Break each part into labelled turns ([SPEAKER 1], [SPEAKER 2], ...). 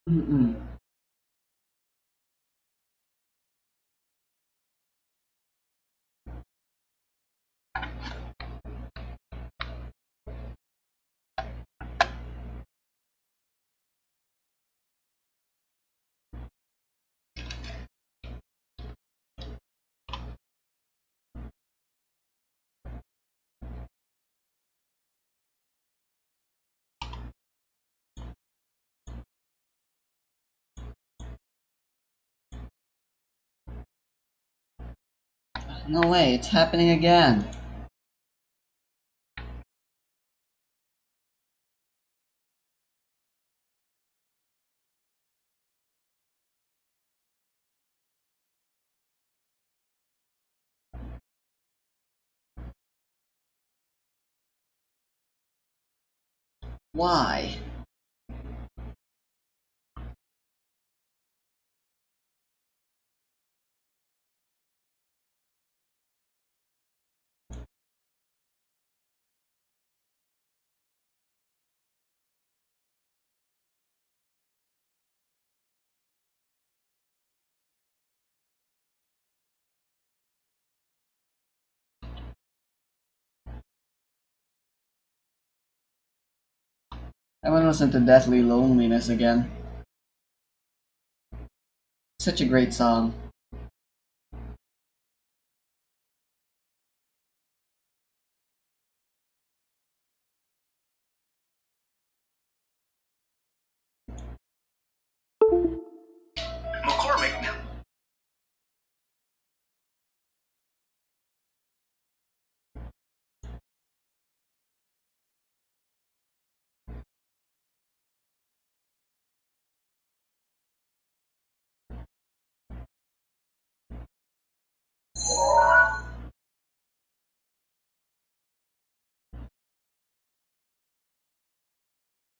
[SPEAKER 1] Mm-mm. No way, it's happening again. Why? I want to listen to Deathly Loneliness again. Such a great song. McCormick now.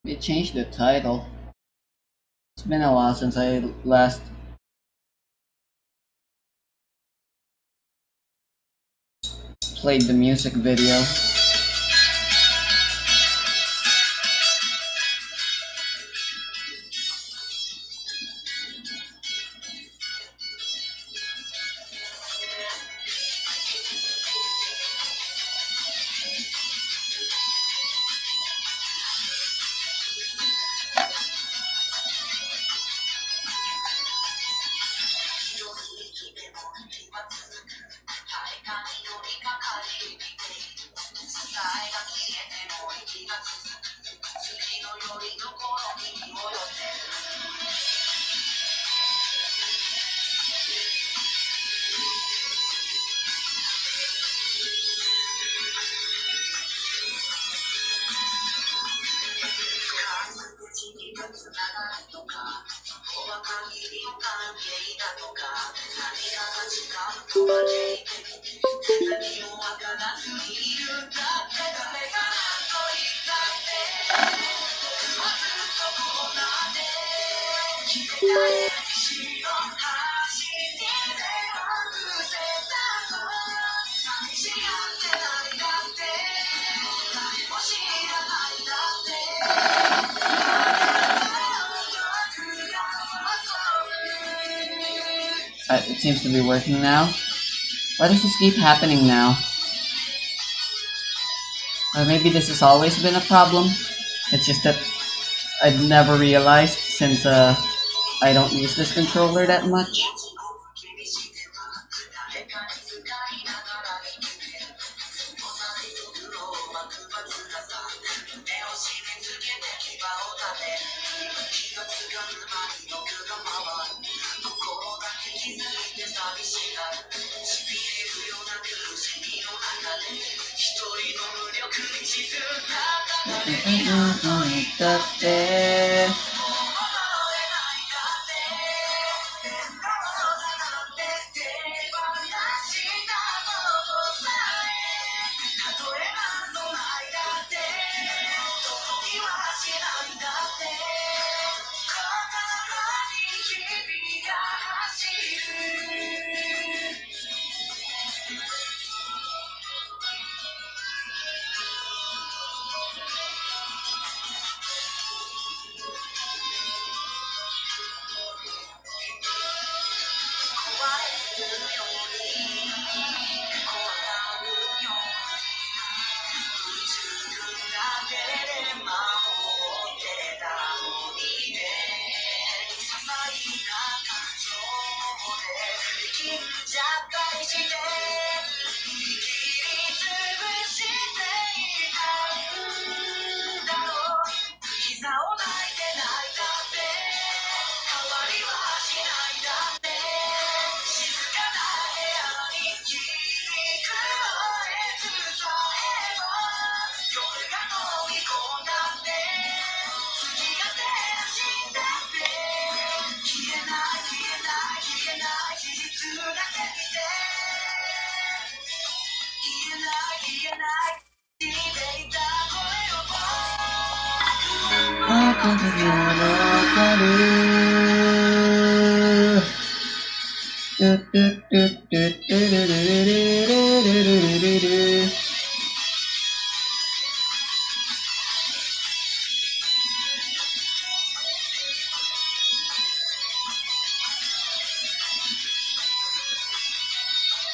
[SPEAKER 1] They changed the title. It's been a while since I last played the music video. It seems to be working now. Why does this keep happening now? Or maybe this has always been a problem. It's just that I've never realized since I don't use this controller that much.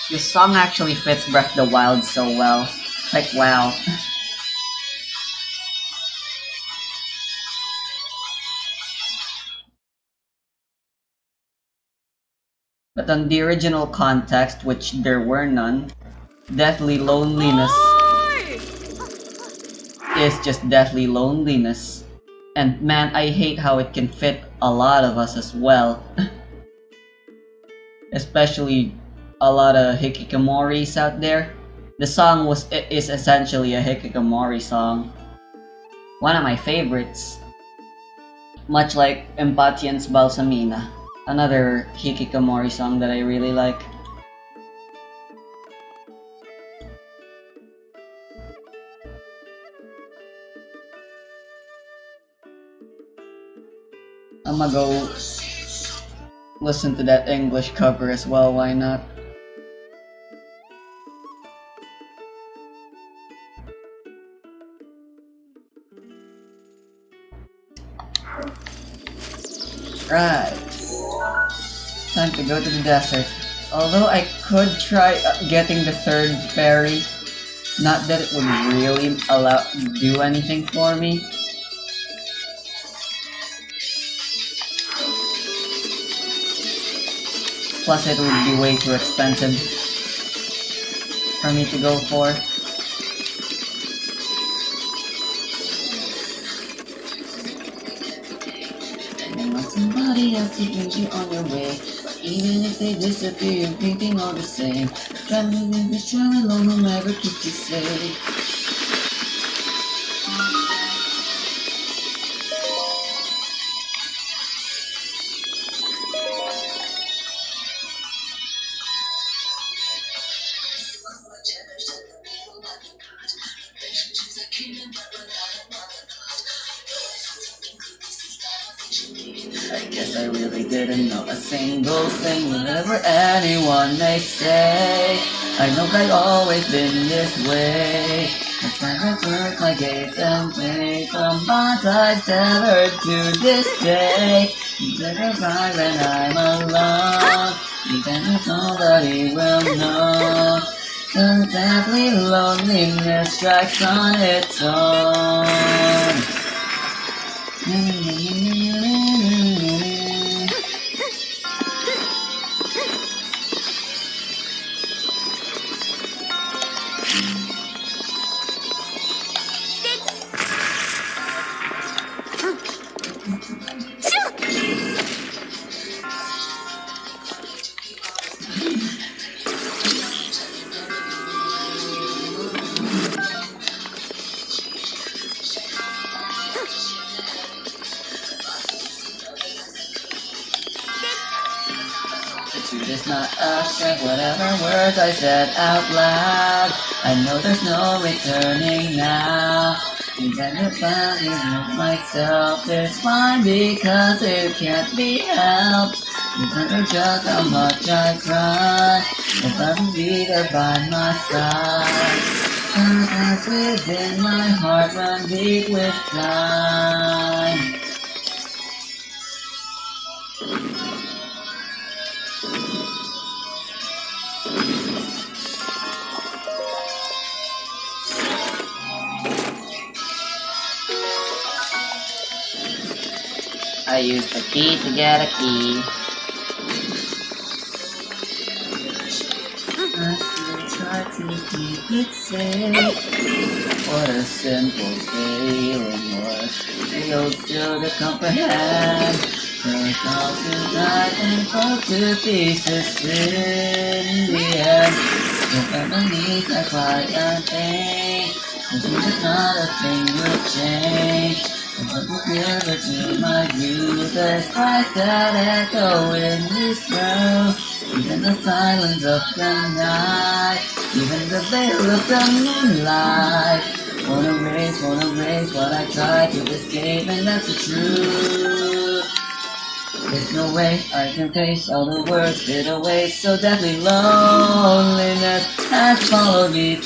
[SPEAKER 1] This song actually fits Breath of the Wild so well. Like, wow. But on the original context, which there were none, deathly loneliness is just deathly loneliness. And man, I hate how it can fit a lot of us as well. Especially a lot of hikikomoris out there. The song is essentially a hikikomori song. One of my favorites. Much like Empatien's Balsamina, another hikikomori song that I really like. I'm gonna go listen to that English cover as well, why not? Right. Time to go to the desert. Although I could try getting the third fairy, not that it would really do anything for me. Plus it would be way too expensive for me to go for. And you want somebody else to bring you on your way. But even if they disappear, you're thinking all the same. Traveling with strong alone will never keep you safe. I guess I really didn't know a single thing whatever anyone may say. I know I've always been this way. I try to work my gates and pay from bonds I've severed to this day. You never cry when I'm alone, even if nobody will know. The deadly loneliness strikes on its own. It's not abstract, whatever words I said out loud. I know there's no returning now. Even if I remove myself, it's fine because it can't be helped. You wonder just how much I cry if I would be there by my side. Sometimes within my heart run deep with time. I used a key to get a key. I still try to keep it safe. What a simple feeling was. Feels still to comprehend. First all to die and fall to pieces in the end. If underneath I cry and pain, this is not a thing will change. But the fear to my youth as cries that echo in this room. Even the silence of the night, even the veil of the moonlight. Wanna erase what I tried to escape, and that's the truth. There's no way I can face all the words fit away, so deadly loneliness has followed me to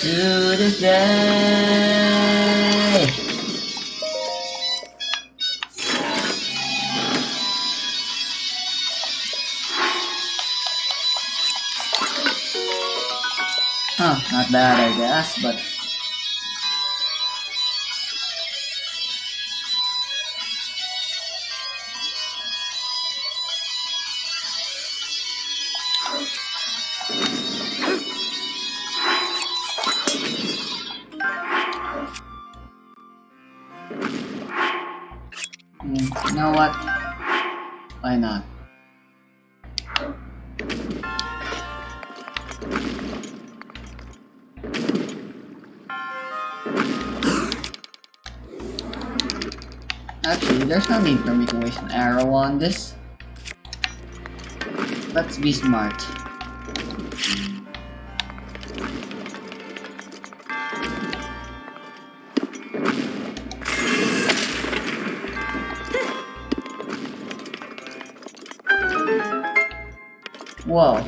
[SPEAKER 1] this day. Huh, not bad I guess, but you know what? Why not? Actually, there's no need for me to waste an arrow on this. Let's be smart. Whoa.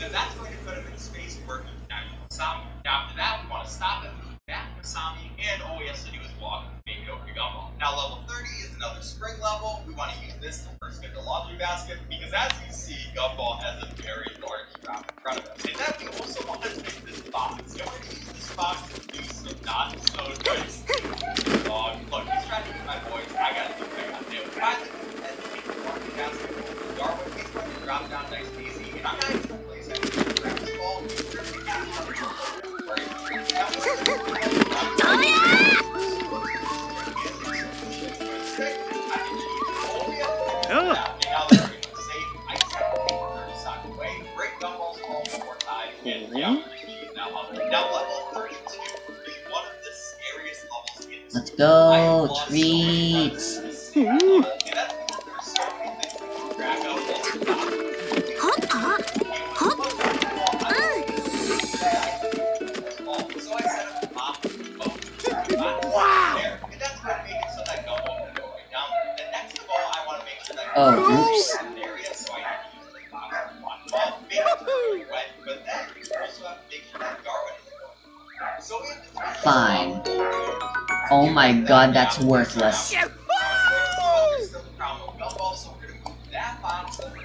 [SPEAKER 2] And that's going to put him in space working with Masami. Now after that, we want to stop him, back Masami, and all he has to do is walk maybe over to Gumball. Now level 30 is another spring level. We want to use this to first get the laundry basket, because as you see, Gumball has a very large drop in front of him. And then we also want to take this box. So we're going to use this box to do some not so nice. Look, he's trying to use my voice. I gotta do what I gotta do. Finally, as we take the laundry basket over to Darwin, he's going to drop down nice and easy, and I'm not even going to place anything. Grab his ball, he's going to get out of the Now level 32 is one of the scariest levels in this.
[SPEAKER 1] Let's go, treats.
[SPEAKER 2] And that's because there's so many things we can drag out So I set up a mop wow! There. And that's going to make it so that Gumball can go right down there. And next of all, I want to make sure that
[SPEAKER 1] oops.
[SPEAKER 2] area, so I have to use the box for one. Well, make it really wet, but then you also have to make sure that Darwin is going. So we have to
[SPEAKER 1] Fine. Oh my god, that's worthless.
[SPEAKER 2] There's still the problem with Gumball, so we're going to move that box over to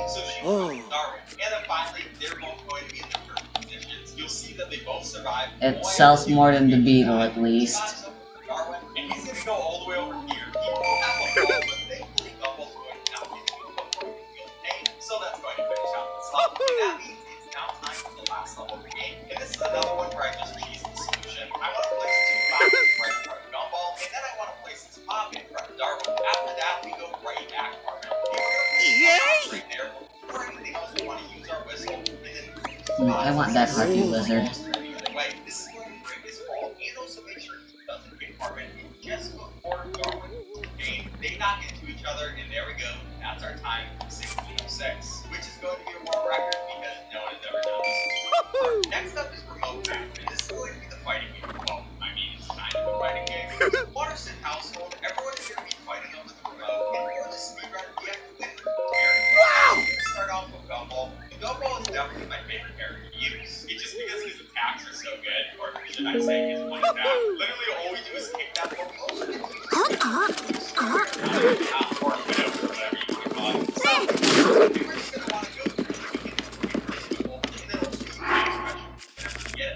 [SPEAKER 2] so she can go with Darwin. And then finally, they're both going to be in their perfect positions. You'll see that they both survive.
[SPEAKER 1] It sells more than the beetle, at least.
[SPEAKER 2] Darwin, and he's going to go all the way over here. He will have a ball, but thankfully Gumball's going to now get to it before he feels pain. So that's going to finish out this level. And that means it's now time for the last level of the game. And this is another one where I just cheesed the solution. I want to place two boxes right in front of Gumball, and then I want to place this pop in front of Darwin. After that, we go right back to our right there. Before anything else, we want to use our whistle, and then
[SPEAKER 1] I want that hearty lizard.
[SPEAKER 2] Anyway, this is going to break his ball, and also make sure he doesn't get Carmen. And just before Darwin game, they knock into each other, and there we go. That's our time, 1606, which is going to be a world record because no one has ever done this. Next up is Remote Map, and this is going to be the fighting game. Well, I mean, it's kind of a fighting game. Waterston household, everyone is going to be fighting over the remote, and for the speedrun, we have to win. Wow! Start off with Gumball. The Gumball is definitely my favorite character to use. It's just because his attacks are should I say, is like that. Literally, all we do is kick that ball. Or whatever you want to call it. So, we're just gonna want to go through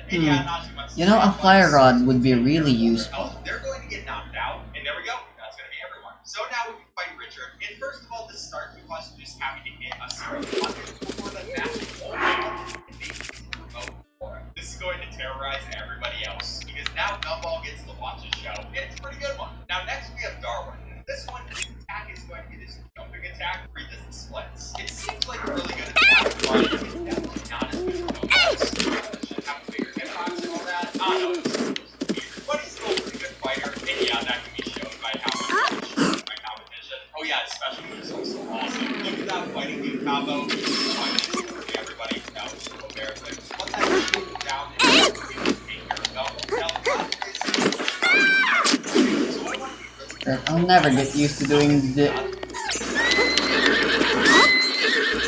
[SPEAKER 2] and yeah, not too much.
[SPEAKER 1] You know, a fire rod would be really useful.
[SPEAKER 2] They're going to get knocked out, and there we go. That's going to be everyone. So now we can fight Richard. And first of all, this starts with us just having to hit a series of buttons before the match is over. This is going to terrorize everybody else because now Gumball gets to watch a show, and it's a pretty good one. Now next we have Darwin. This one, his attack is going to be this jumping attack where he does the splits. It seems like a really good attack, but it's definitely not as good as Gumball's. Should have a bigger hitbox and all that. I don't know. But he's still a pretty good fighter, and yeah, that can be shown by how much my competition. Oh yeah, his special moves are so awesome. Look at that fighting game combo. Everybody now is so embarrassing. Let that shoot down and take care of Gumball. Now,
[SPEAKER 1] I'll never get used to doing the...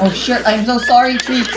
[SPEAKER 1] Oh shit, I'm so sorry, Treats!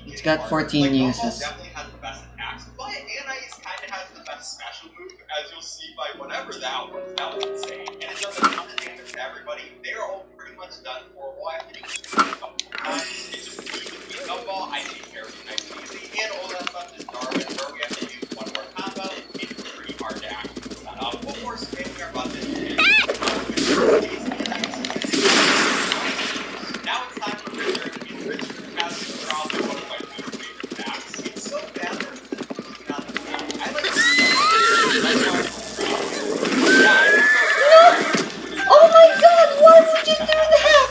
[SPEAKER 1] It's got 14 uses.
[SPEAKER 2] Definitely has the best attacks, but Anais kind of has the best special move, as you'll see by whatever that was. That was insane, and it does a ton of damage to everybody. They are all pretty much done for. Well, I think it's a couple of times. It's just me between Gumball. I take care of it nice and easy, and all that stuff is Darwin, where we have to do one more combo. It's pretty hard to actually set up. Of course, spamming our button and now it's time for Richard. And Richard has probably one of my favorite attacks. It's so bad that it's not the attack. I like it.
[SPEAKER 1] Oh my god, why would you do that?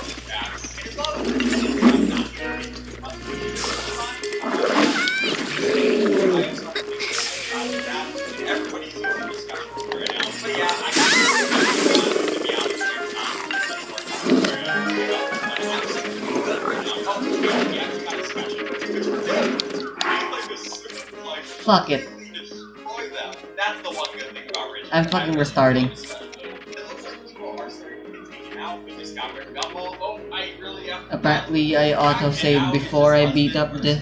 [SPEAKER 1] Everybody's using the specials right now. But yeah, I got to be honest here. Fuck it.
[SPEAKER 2] That's the one good thing about Richard.
[SPEAKER 1] I'm fucking restarting.
[SPEAKER 2] It looks like people are starting to get taken out. We just got rid of Gumball. Oh, I really have to.
[SPEAKER 1] Apparently, I auto-saved before I beat up the...
[SPEAKER 2] But that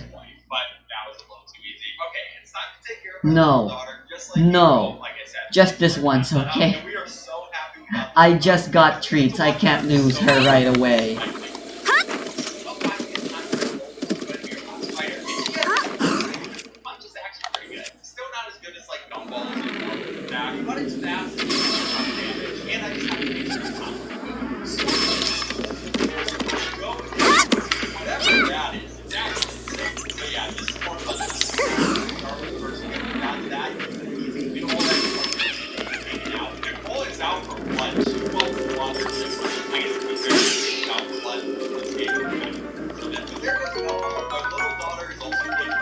[SPEAKER 2] was a little too easy. Okay, it's time to take care of
[SPEAKER 1] No.
[SPEAKER 2] daughter. Just like
[SPEAKER 1] No.
[SPEAKER 2] like I said.
[SPEAKER 1] Just this once, okay?
[SPEAKER 2] We are so happy about
[SPEAKER 1] I just got Treats, I can't lose her right away.
[SPEAKER 2] But it's fast, and I just have to make sure it's not whatever that is, exactly. But yeah, this is more fun. Darwin person got that, easy. We don't want that taken out. Nicole is out for blood. She wants blood. I guess we're out for blood. Let's get it. So there goes Noah. Our little daughter is also getting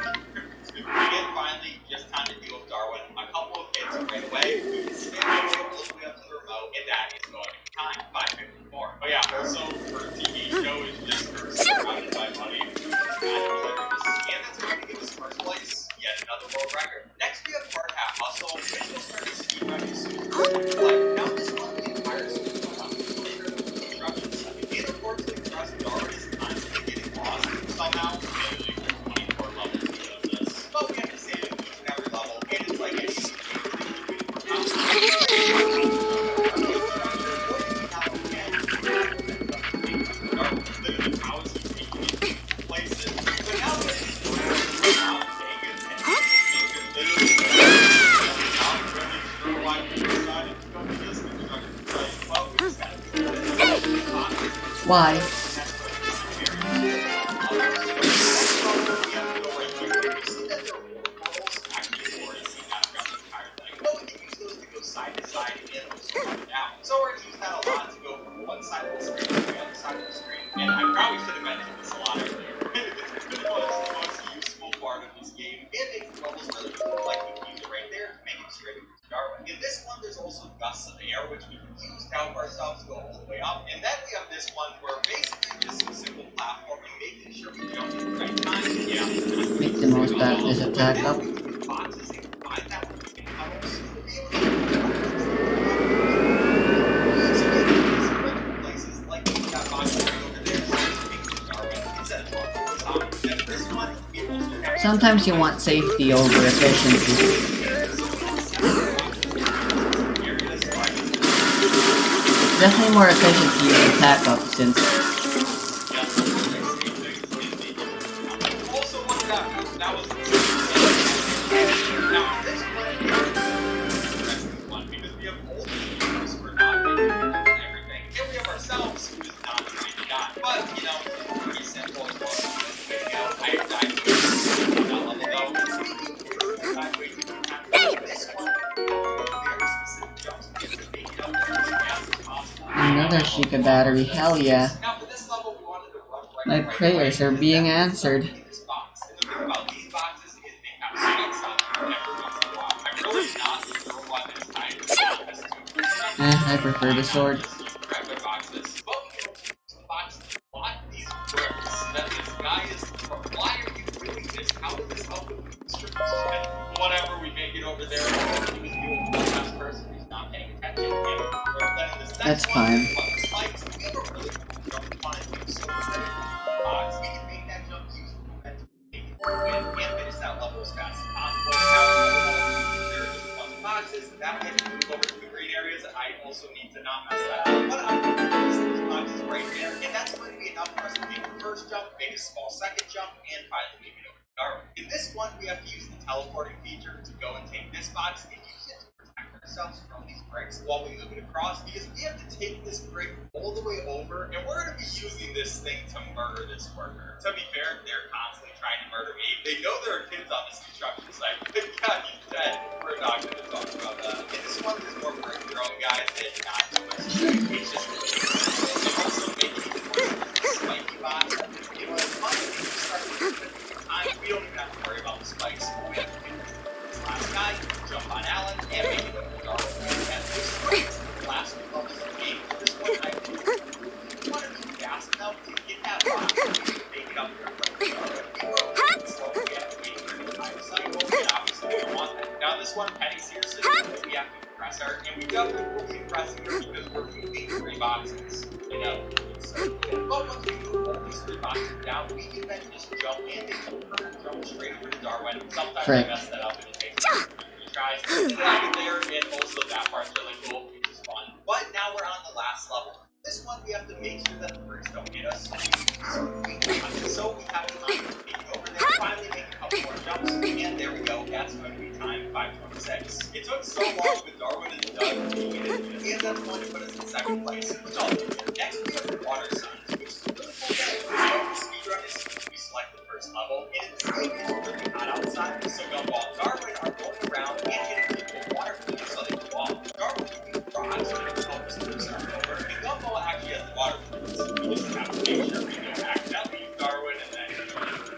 [SPEAKER 2] and finally, just time to deal with Darwin. A couple of hits right away. We can stand all the way up to the remote, and that is going to be time 5:54. But yeah, also for TV show is just surrounded by money. And that's going to give us first place, yet another world record. Next we have Hard Hat Hustle, which will start to speed running soon. Now this one, the entire construction stuff. And unfortunately for us, Darwin is constantly getting lost somehow. But we have to save it each and every level, and it's like any places. But now
[SPEAKER 1] Why?
[SPEAKER 2] So we're going to use that a lot to go from one side of the screen to the other side of the screen. And I probably should have mentioned this a lot earlier. across the air, which we can use to help ourselves go all the way up. And then we have this one where basically just some simple platforming, making sure we jump at the right time. Yeah.
[SPEAKER 1] Make the most out of this attack up.
[SPEAKER 2] Boxes and find that we can tunnels to be able to places like that box right over there.
[SPEAKER 1] Sometimes you want safety over efficiency. Definitely more efficient to use attack up since another Sheikah battery, hell yeah. My prayers are being answered. I prefer the sword.
[SPEAKER 2] Whatever, we make it over there.
[SPEAKER 1] That's fine.
[SPEAKER 2] That way we move over to the green areas. I also need to not mess that up. But I'm going to use these boxes right there, and that's going to be enough for us to make the first jump, make a small second jump, and finally make it over to Darwin. In this one, we have to use the teleporting feature to go and take this box and use it to protect ourselves from these bricks while we move it across, because we have to take this brick all the way over, and we're going to be using this thing to murder this worker. To be fair, they're constantly trying to murder me. They know there are kids on this construction site. They've got me dead. We're not going to talk about that. In this one, there's more brick throwing guys and not too much. It's just they're also making it more spiky bots. You know, it's fun if you start with time. We don't even have to worry about the spikes. We have to get this last guy, jump on Alan, and make it over to Darwin. And this is the last one of the game. This one, I want to be fast enough to get that box and make it up here from Darwin. So we have to wait for the time cycle, and obviously we don't want that. Now this one, Penny's here, so we have to press her, and we definitely will be pressing her because we're moving 3 boxes, you know. So, but once we move all these 3 boxes down, we can then just jump in and jump straight over to Darwin. Sometimes I mess that up and it takes 3 tries. That there, and also that part's really cool, which is fun. But now we're on the last level. This one, we have to make sure that the bricks don't hit us. So we have to make it over there, finally make a couple more jumps, and there we go. That's going to be time 5:26. It took so long, but Darwin is done being it, and that's going to put us in second place, which I'll do. Next, we have the water signs, which is a really cool thing. The speedrun is we select the first level, and it's really hot outside, so Gumball and Darwin are going around and hitting people with water balloons so they can walk. Darwin will use rods to help us to start over, and Gumball actually has the water balloons. We just have to make sure we don't accidentally use Darwin and then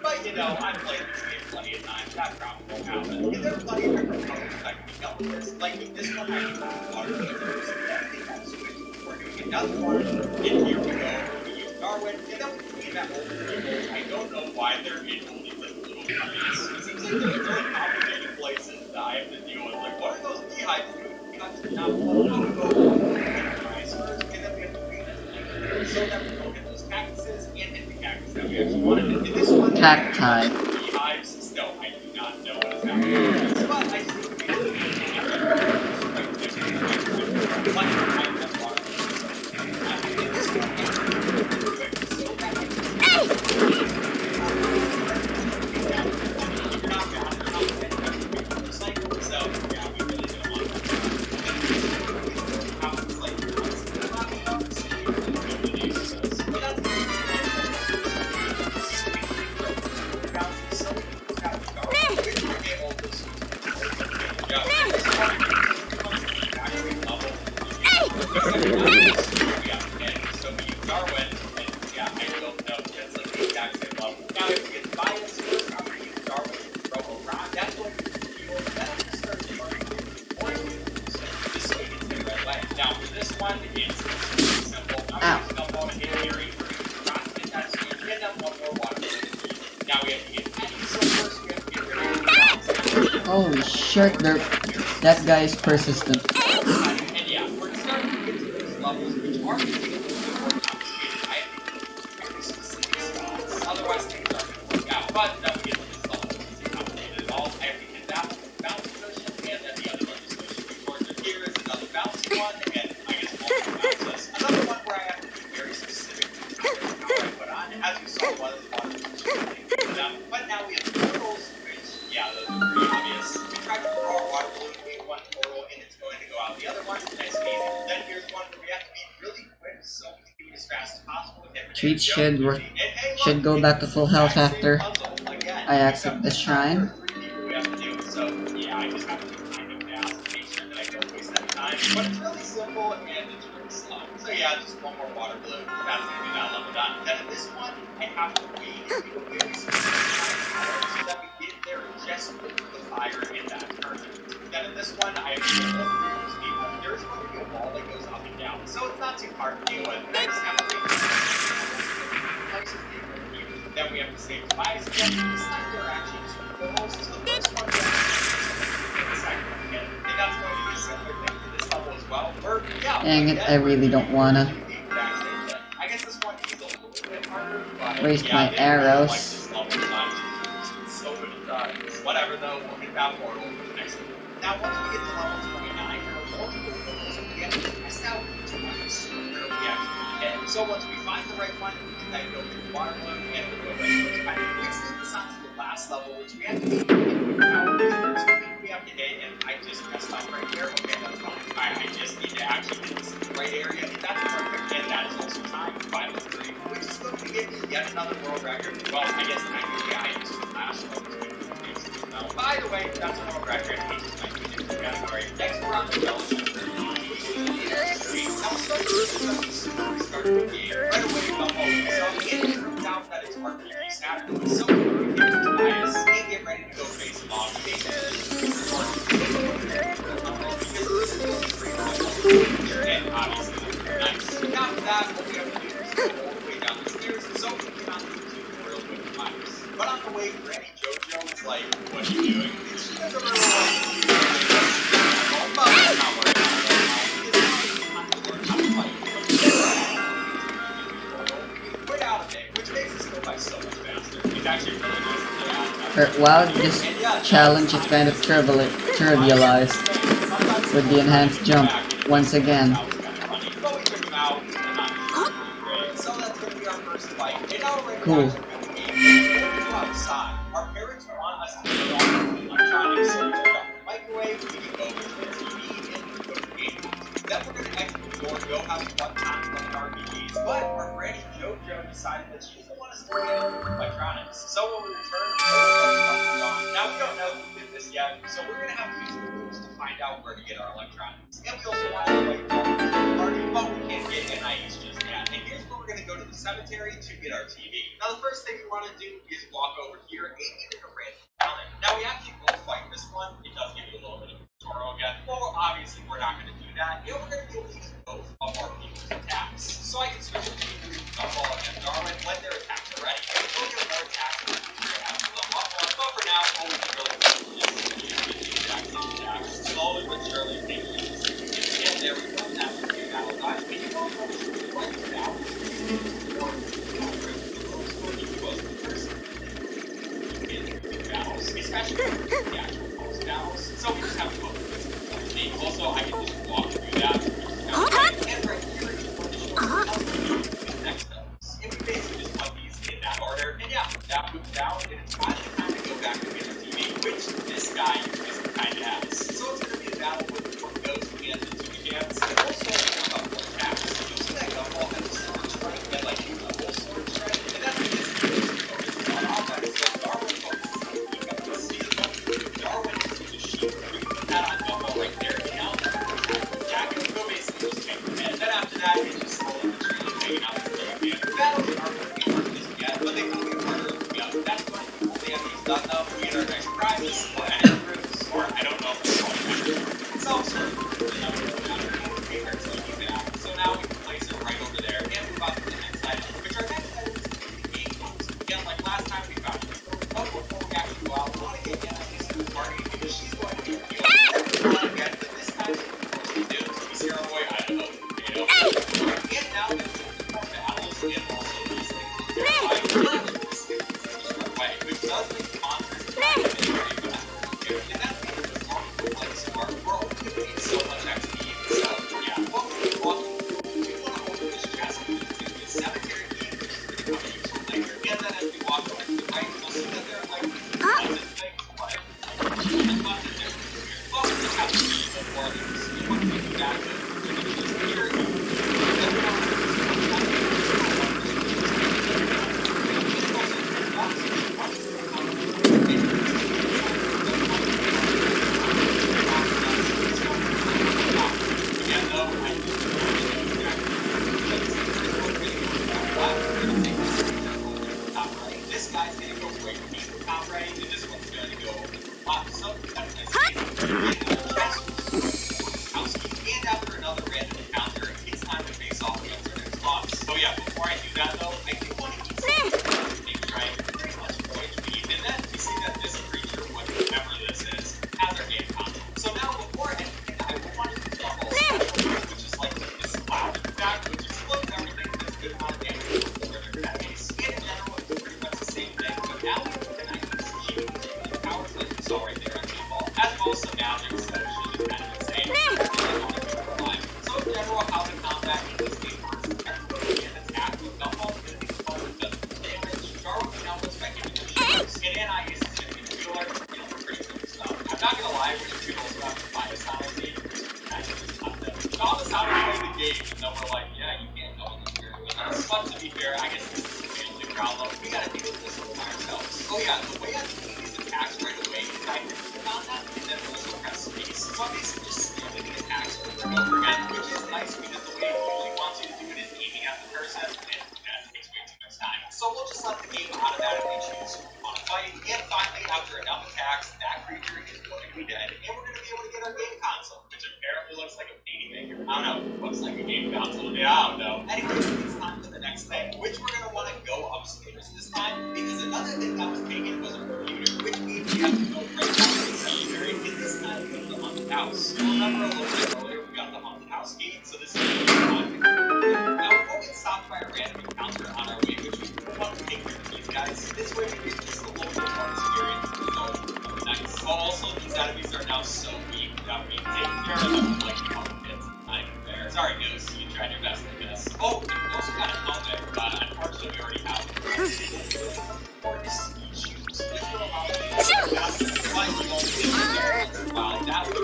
[SPEAKER 2] but you know, I've played this game plenty of times, that probably won't happen. And there are plenty of different colors that can help with this. Like with this one, I use water balloons, and everything has switched. We're doing another one, and here we go, we use Darwin, and then we can leave that old people. I don't know why they're in only like little companies. It seems like they're really complicated places that I have to deal with. Like, what are those beehives doing? Not one go first, and then we have to wait so that we don't get those cactuses and hit the cactus that we actually wanted. In this one,
[SPEAKER 1] Cacti.
[SPEAKER 2] Beehives, still, I do not know what is happening. But I just think we
[SPEAKER 1] Holy shit, that guy is persistent.
[SPEAKER 2] And yeah, we're starting to get to those levels which are going to be a little bit more complicated. I have to get very specific spots, otherwise things aren't going to work out. But then we get to this level, which isn't complicated at all. I have to hit that bounce cushion, and then the other one is pushing towards it. Here is another bouncy one, and I guess multiple bounces. Another one where I have to be very specific to how I put on. As you saw, one of the ones but now we have portals, which, yeah, those are pretty obvious. We tried to throw our water balloon in one portal, and it's going to go out the other one. Nice and easy. Then here's one where we have to be really quick, so we can do it as fast as possible.
[SPEAKER 1] Treats should go back to full health after I exit the shrine.
[SPEAKER 2] So, yeah, I just have to be kind of fast to make sure that I don't waste that time. But it's really simple, and it's really slow. So, yeah, just one more water balloon. That's going to be that level done. Then in this one, I have to wait and do a very specific so that we get there just with the fire in that tournament. Then in this one, I have to get all those people. There's going to be a wall that goes up and down, so it's not too hard to deal with. And I just have to wait. Then we have to save lives again. This time there are actually two portals. So the first one is the second one again. And that's going to be a similar thing to this level as well. Where, yeah,
[SPEAKER 1] Dang it, I really don't wanna
[SPEAKER 2] I guess this one is a little bit harder, but
[SPEAKER 1] waste
[SPEAKER 2] yeah,
[SPEAKER 1] my arrows.
[SPEAKER 2] Like this level so many times. Whatever though, we'll hit that portal for the next one. Now once we get to level 29, there are multiple portals and we have to test out which ones where we actually hit. So once we find the right one, we can then go to the water balloon and we'll go right to it. Which leads us on to the last level, which we have to be we have to hit, and I just messed up right here. Okay, that's fine. I just need to actually hit this in the right area. That's perfect, and that is also time 5:03, which is going to give me yet another world record. Well, I guess technically I just flashed over to by the way, that's a world record. I just might be in the category. Next, we're on the Fellowship, which is the game. Now, start the game right away. So it turns out that it's RPG Saturn. So we're going to bias and get ready to go face them off. And obviously, nice. After that, what we have to do is go all the way down the stairs, so we can not do two real quick times. But on the way, Granny JoJo is like, "What are you doing?" She doesn't really want to do Way out of it, which makes us go by so much faster. It's actually really nice.
[SPEAKER 1] Wow, this challenge is kind of trivialized with the enhanced jump once again. Cool.
[SPEAKER 2] Our parents want us to be on electronics, so we turn off the microwave, we can go to the TV, and go to the game. Then we're going to exit the door, go have some fun time playing RPGs. But our Granny JoJo decided that she doesn't want us to get into electronics. So when we return, now we don't know who did this yet, so we're going to have to use the rules to find out where to get our electronics. And we also want to play party, but we can't get NIH just yet. And here's where we're going to go to the cemetery to get our TV. Now the first thing we want to do is walk over here and get in a random encounter. Now we actually both fight this one. It does give you a little bit of a tutorial again. Well, obviously we're not going to do that. And we're going to be able to use both of our people's attacks. So I can switch between Gumball and Darwin when their attacks are ready. And we'll get more attacks and we're going to have to level up on. But for now, all we can really do is use the exact same attacks. Slowly but surely taking it. And there we go. That would be a battle time. And you don't know what you now. Especially the actual post battles. So we just have to go through this. Also, I can just walk through that. And right here, you want to show us how to do the next steps. And we basically just put these in that order. And yeah, that moves down, and it's finally time to go back to the other TV, which this guy just kind of has. So it's going to be a battle with the Ghost and the two jams. And also, we have a couple attacks. You'll see that Gumball has a sword strike, and like a double sword strike. And that's because he's focused on offense. So Darwin focuses on Darwin is just shoot that on Gumball right there. And now, Jack and go basically just take the head. Then after that, it's just slowly but surely taking out the thing. The battles aren't going to be hard as yet, but they will be harder as we go. That's why we only have these done though. We get our next prizes, or edit groups, or I don't know if it's called self-serve. So now we can place it right over there and move on to the next item, which our next item is the game box. Again, like last time we found it. But before we actually go out, we want to get Anna to the party because she's top right. This guy's gonna go right beneath the top right, and this one's gonna go up. So that's and after another random encounter, it's time to face off against our next boss. Oh yeah, before I do that though, I do want to keep things right. Pretty much going to be, and then we see that this creature, whatever this is, has our game console. So now before anything, I want to do double, which is like this cloud effect, which explodes everything that's good on damage for their enemies. In general, it's pretty much the same thing, but now we can use powers like we saw right there on Default, as well as some magic, so it should just kind of insane. So in general, how to combat in this game works is everybody can attack with Gumball is going to be fun with the damage. Jarl can now looks like giving the shields, and Anais is going to be the healer, you know, pretty simple stuff. I'm not going to lie, when you also have to buy a Sonic game, taught us how to play the game, and then we're like, yeah, you can't go in this area with us. But to be fair, I guess this is a family problem. We gotta deal with this one by ourselves. Oh yeah, the way I do these attacks right away is I click on them and then also press space. So I'm basically just spamming the attacks over and over again, which is nice because the way it usually wants you to do it is aiming at the person, and that takes way too much time. So we'll just let the game automatically choose who we want to fight, and finally, after enough attacks, that creature is going to be dead, and we're going to be able to get our game console, which apparently looks like a baby maker. I don't know, looks like a game console. Yeah, I don't know. Anyways, it's time for the next thing, which we're going to want to go upstairs this time, because another thing that was taken was a computer, which means we have to go right down to the cemetery, and this time we go to the haunted house. You'll remember a little bit earlier, we got the haunted house key, so this is the time. Now we won't get stopped by a random encounter on our way, which we want to take care of these guys. This way we get just a little bit more experience. So nice. Also, these enemies are now so weak that we take care of them like pumpkins. Not even fair. Sorry, Goose, you tried your best with this. Oh, we also got a helmet, but unfortunately we already have it. Or is speed shoes, which will allow you to do that, but you won't get in there. Wow, that would be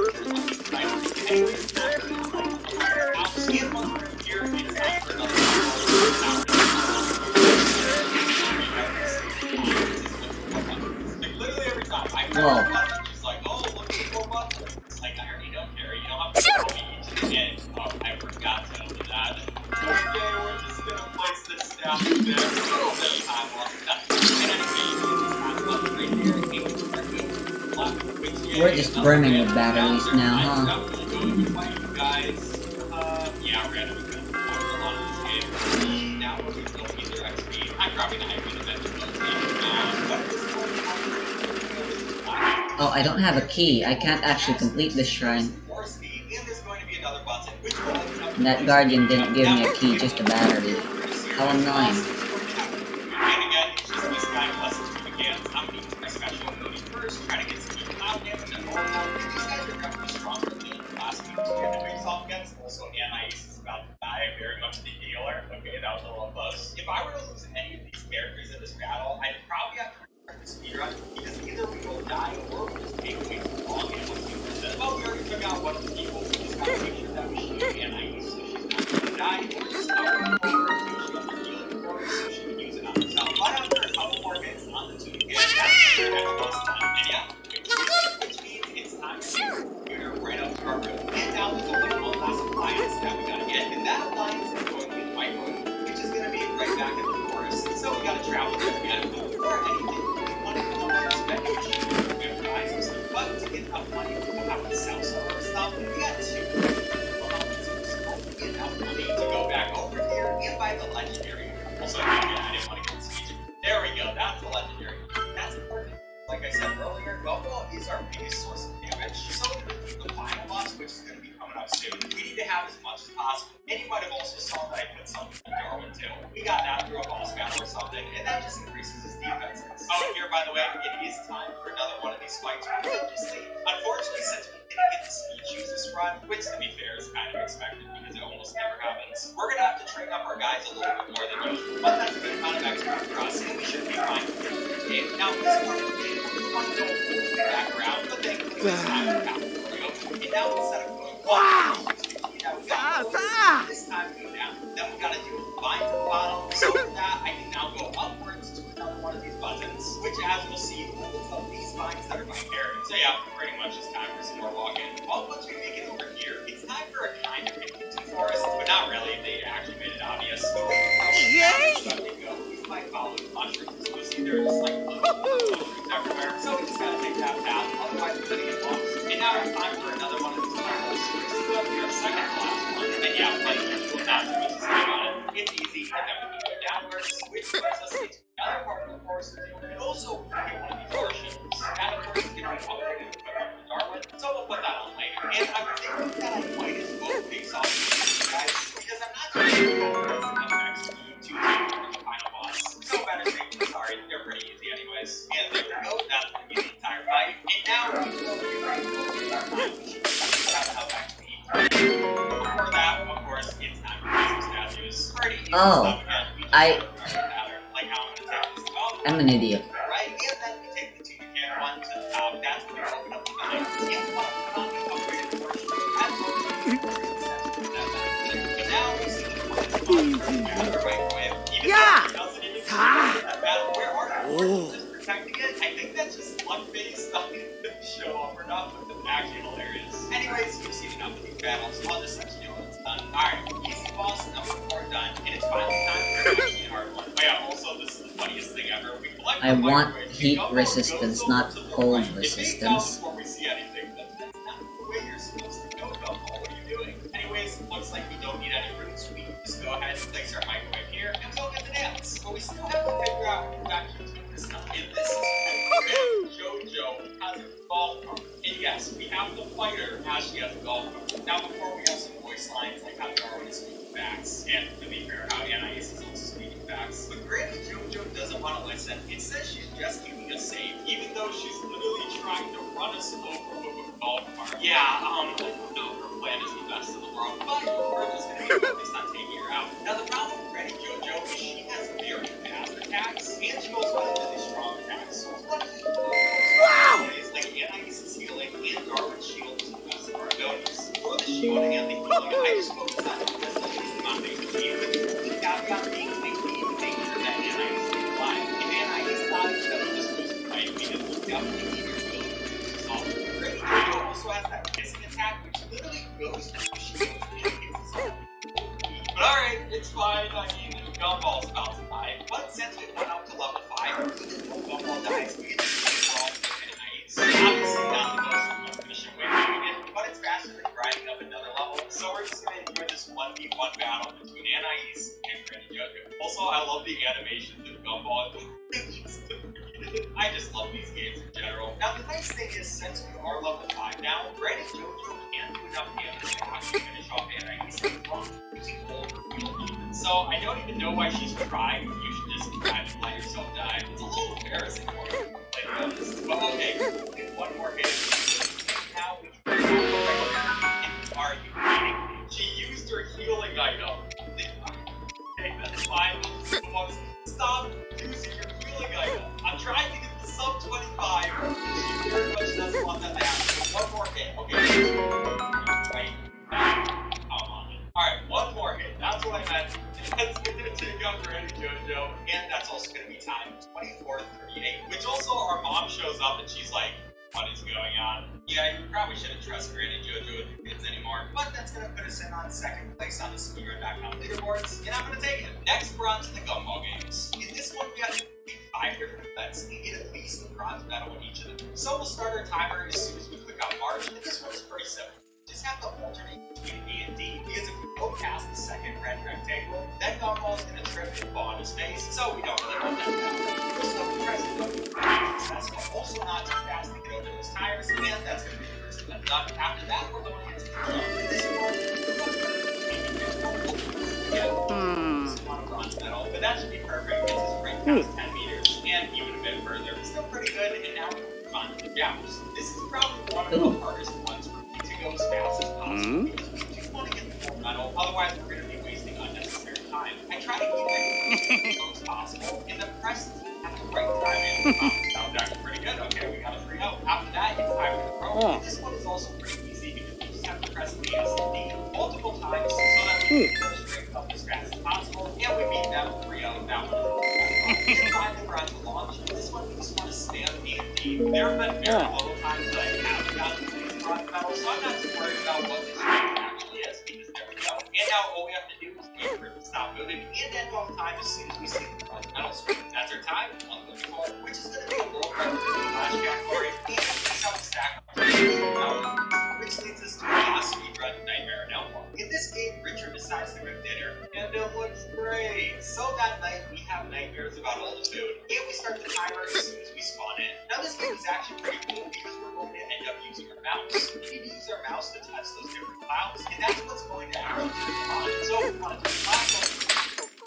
[SPEAKER 2] right. Anyways, now see it once we're here, it's time for another like literally every time I press the button, she's like, oh, look at the four buttons. It's like, I already don't care, you don't have to tell me each again. Oh, I forgot to open that. Okay, we're just gonna place this down there. A little bit of time left.
[SPEAKER 1] We're just brimming with batteries now, huh?
[SPEAKER 2] Yeah, we're gonna put a lot of this game. Now we're going to go either XP. I'm probably not even going to
[SPEAKER 1] Oh, I don't have a key. I can't actually complete this shrine. That guardian didn't give me a key, just a battery. How annoying.
[SPEAKER 2] And again, it's just this guy plus 2 again. I'm going to use my special ability first, try to get some cloud damage and all that. These guys are definitely stronger than the last two we had to face off against. Also, Anais is about to die, very much the healer. Okay, that was a little close. If I were to lose any of these characters in this battle, I'd probably have to restart the speedrun, because either we will die or we'll just take way too long and we'll do this. Well, we already took out one of the people, we just gotta make sure that we shoot Anais so she's not gonna die, or just cover her over and make sure that healing for her so she can use it on herself. But after a couple more hits on the 2 again, that's the most time. And yeah, which means it's time to shoot the computer right up to our room. And now there's only one last appliance that we gotta get, and that appliance is going to be the microwave, which is gonna be right back in the forest. So we gotta travel there again. Before anything, we want to come up with spending machine to memorize or something. But to get enough money, we'll have to sell some of our stuff, and we got 2. Get enough money to go back over here and buy the legendary. Also, I didn't want to get siege. There we go, that's the legendary. That's important. Like I said earlier, Gumball is our biggest source of damage. So the final boss, which is going to be coming up soon, we need to have as much as possible. And you might have also saw that I put something in Darwin too. We got that through a boss battle or something, and that just increases his defenses. Oh, here, by the way, it is time for another one of these fights. Unfortunately, since we didn't get to speed choose this run, which to be fair is kind of expected because it almost never happens, we're gonna have to train up our guys a little bit more than usual. But that's a good amount of XP for us, and we should be fine with the game. Now, this part of the game, we want to go full back around, but thankfully this time we got the video. And now instead of going wow, this time we go down. Then we gotta do a bind to the bottom. So with that, I can now go upwards to another one of these buttons, which as we'll see, holds up these vines that are my character. So yeah, pretty much it's time for some more walking. Well, once we make it over here, it's time for a kind of into forest, but not really. They actually made it obvious. So yay! Go.
[SPEAKER 1] Oh, I'm an idiot.
[SPEAKER 2] Right, and then we take the 2 one to the top. That's when we open up the diamonds. And we want to put on the upgraded version. That's what we do. And now we see the microwave. Even though it doesn't indicate that battle. Where are you? Just protecting it? I think that's just luck-based. Nothing to show off or not, but it's actually hilarious. Anyways, you've seen enough of these battles. I'll just let you know when it's done. Alright, easy boss number 4 done. And it's finally time for the actually hard one. Oh yeah, also this is the funniest thing ever. We collect
[SPEAKER 1] I want heat resistance, not cold resistance.
[SPEAKER 2] Before we see anything, that's not the way you're supposed to go, Gumball. What are you doing? Anyways, looks like we don't need any roots. We can just go ahead and place our microwave here and go get the dance. But we still have to figure out who actually took this stuff. And this is when JoJo has a golf cart. And yes, we have the fighter as she has a golf cart. Now before we have some voice lines like how Darwin is speaking facts, and to be fair, how Anais is also speaking facts. But granted, JoJo doesn't want to listen. It says she's just keeping us safe, even though she's literally trying to run us over with a golf cart. Yeah, I don't know if her plan is the best in the world, but we're just going to be focused on taking her out. Now the problem with Granny JoJo is she has very fast attacks, and she also has really strong attacks. So it's what ways like Anais' healing and Darwin's shield is the best of our abilities. For the shield and the healing, I just focus on the least amount of HP. The caveat being they need to make sure that Anais is alive. If Anais dies, then we'll just lose the fight because we definitely need her ability to solve it. Granny JoJo also has that kissing attack, which literally goes through the shield and hits us all. But alright, it's fine. I mean, Gumball's about to die. But since we went up to level 5, even though Gumball dies, we get to see all of Anais. Obviously not the most efficient way of doing it, but it's faster than grinding up another level. So we're just gonna enjoy this 1v1 battle between Anais and Granny JoJo. Also, I love the animations of Gumball. I just love these games in general. Now the nice thing is, since we are level 5 now, Granny JoJo can't do enough damage to actually finish off Anais using overkill weapons. So I don't even know why she's trying. You should just kind of let yourself die. It's a little embarrassing for you, like this. But okay, get one more hit. Now we can Are you kidding me? She used her healing item. Okay, that's fine. Stop using your healing item. I'm trying to get the sub 25. She very much doesn't want that to happen. One more hit. Okay. Right. Come on. Alright, one more hit. That's what I meant. That's gonna take out Granny JoJo. And that's also gonna be time 24:38. Which also our mom shows up and she's like, what is going on? Yeah, you probably shouldn't trust Granny JoJo with your kids anymore. But that's gonna put us in on 2nd place on the Speedrun.com leaderboards. And I'm gonna take it. Next, we're on to the Gumball games. In this one, we got 5 different events. We get at least a bronze medal in each of them. So we'll start our timer as soon as we click on March. And this one's pretty simple. Just have to alternate between A and D, because if we go past the 2nd red rectangle, then Gumball's gonna trip and fall on his face, so we don't really want that to happen. So we press the button to be successful. Also not too fast to get over those tires, and that's gonna be the first event done. After that, we're going into the jump. And this one, just want a bronze medal, but that should be perfect. It's just right past 10 meters, and even a bit further. It's still pretty good, and now we're move on to the jumps. This is probably one of the hardest ones for me to go as fast as possible, because we do want to get the gold medal, otherwise we're going to be wasting unnecessary time. I try to keep it as low as possible, and the press at the right time in. That was actually pretty good. Okay, we got a 3-0. After that, it's time for the pro. And this one is also pretty easy, because we just have to press A, S, and D multiple times, so that we can go straight up as fast as possible, and we beat them 3-0. That one is and finally, we're on to launch. This one, we just want to spam A and D. There have been very little times that I haven't gotten these bronze medals, so I'm not too worried about what this actually is, because there we go. And now all we have to do is wait for it to stop moving and end off time as soon as we see the bronze medal screen. That's our time, 134, which is going to be a world record for the flash category, and that's how we stack up to 2,000, which leads us to the last speedrun Nightmare in Elmore. In this game, Richard decides to cook dinner, and it looks great. So that night, we have nightmares about all the food, and we start the timer as soon as we spawn in. Now this game is actually pretty cool because we're going to end up using our mouse. We need to use our mouse to touch those different clouds, and that's what's going to actually turn them on. So if we want to turn clouds on,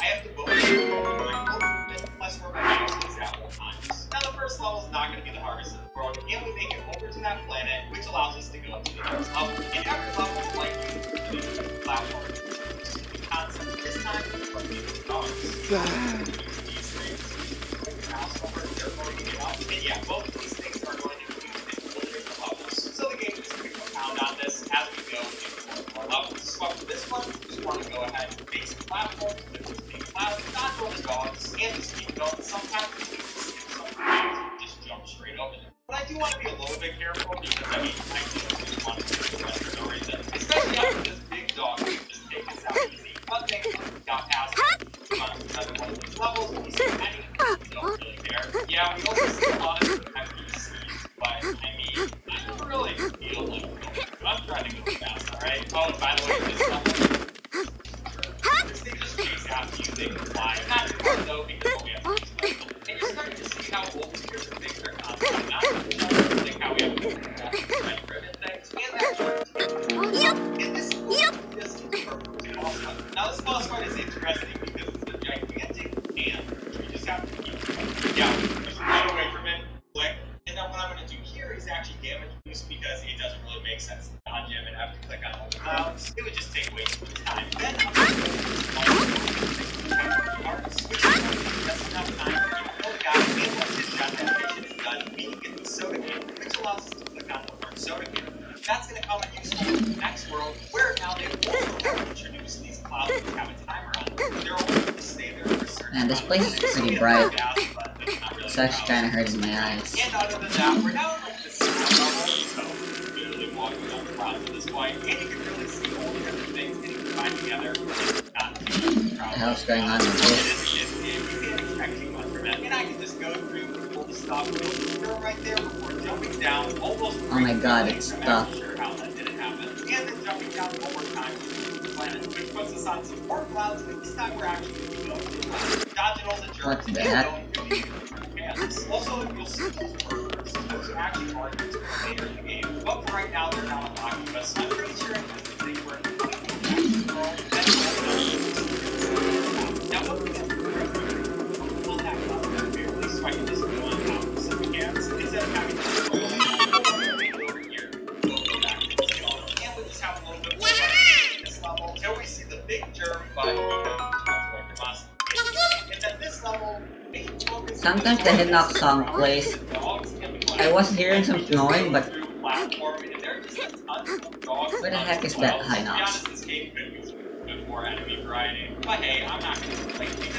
[SPEAKER 2] I have to vote for my movement plus where my mouse is at all times. Now the first level is not going to be the hardest in the world, and we make it over to that planet, which allows us to go to the next level. And every level is like the platform concept. This time, And yeah, both of these things are going to be used in delivering the levels. So the game is going to compound on this as we go into more levels. But for this one, we just want to go ahead and make some platforms, which is being loud, not go the dogs, and just keep going. Sometimes we need to skip some things and just jump straight over them. But I do want to be a little bit careful because I mean, I do really want to do the rest for no reason. Especially after this big dog can just take us out easy. But thankfully, we got past another one of these levels. We see any, we don't really care. Yeah, we also see a lot of NPCs, but I mean, I don't really feel like going. But I'm trying to go fast, alright? Oh, and by the way, this thing just chase after you, they can fly. Not too hard though, because we have and you're starting to see how old here's the things are constantly not like how we have the red ribbon things and that and this is perfect also. Now this boss fight is interesting because it's a gigantic and we just have to keep just run away from it, click, and then what I'm going to do here is actually damage boost because it doesn't really make sense to dodge him and have to click on all the clouds. It would just take way too much time. Then I'm going to go to this which is just enough time for you to kill the guy, and once his shot animation is done, we can get the soda can, which allows us to click on the word soda can. That's going to come in useful in the next world, where now they also have introduced these clouds which have a timer on them. They're only going to stay there for a certain
[SPEAKER 1] Man, this place is pretty bright. It's actually kind of hurting my eyes.
[SPEAKER 2] And other than that, we're now in like this level, so literally walking down the clouds at this point, and you can really see all the different things that you can find together.
[SPEAKER 1] What the hell's going on with this?
[SPEAKER 2] You can't expect too much from it. And I can just go through all the stuff right there before jumping down almost.
[SPEAKER 1] Oh my god, it's stuck.
[SPEAKER 2] I'm not sure how that didn't happen. And then jumping down one more time to the planet, which puts us on some more clouds, and this time we're actually going to go dodging all the jerks.
[SPEAKER 1] What's
[SPEAKER 2] and
[SPEAKER 1] that?
[SPEAKER 2] going through the hands. Also, you'll see those burgers. Those are actually hard to later in the game. But for right now, they're not unlocking us. I'm pretty sure it's the thing where now what we can do is we'll have another barely so I can just go on top of some cans instead of having to go over here. Go back to the yard. And we just have a little bit more in this level until we see the big germ button because from us. And then this level,
[SPEAKER 1] sometimes the Hitlock song plays. I was hearing some snoring, but where the heck is that high notch?
[SPEAKER 2] This game could use a bit more enemy variety. But hey, I'm not going to complain because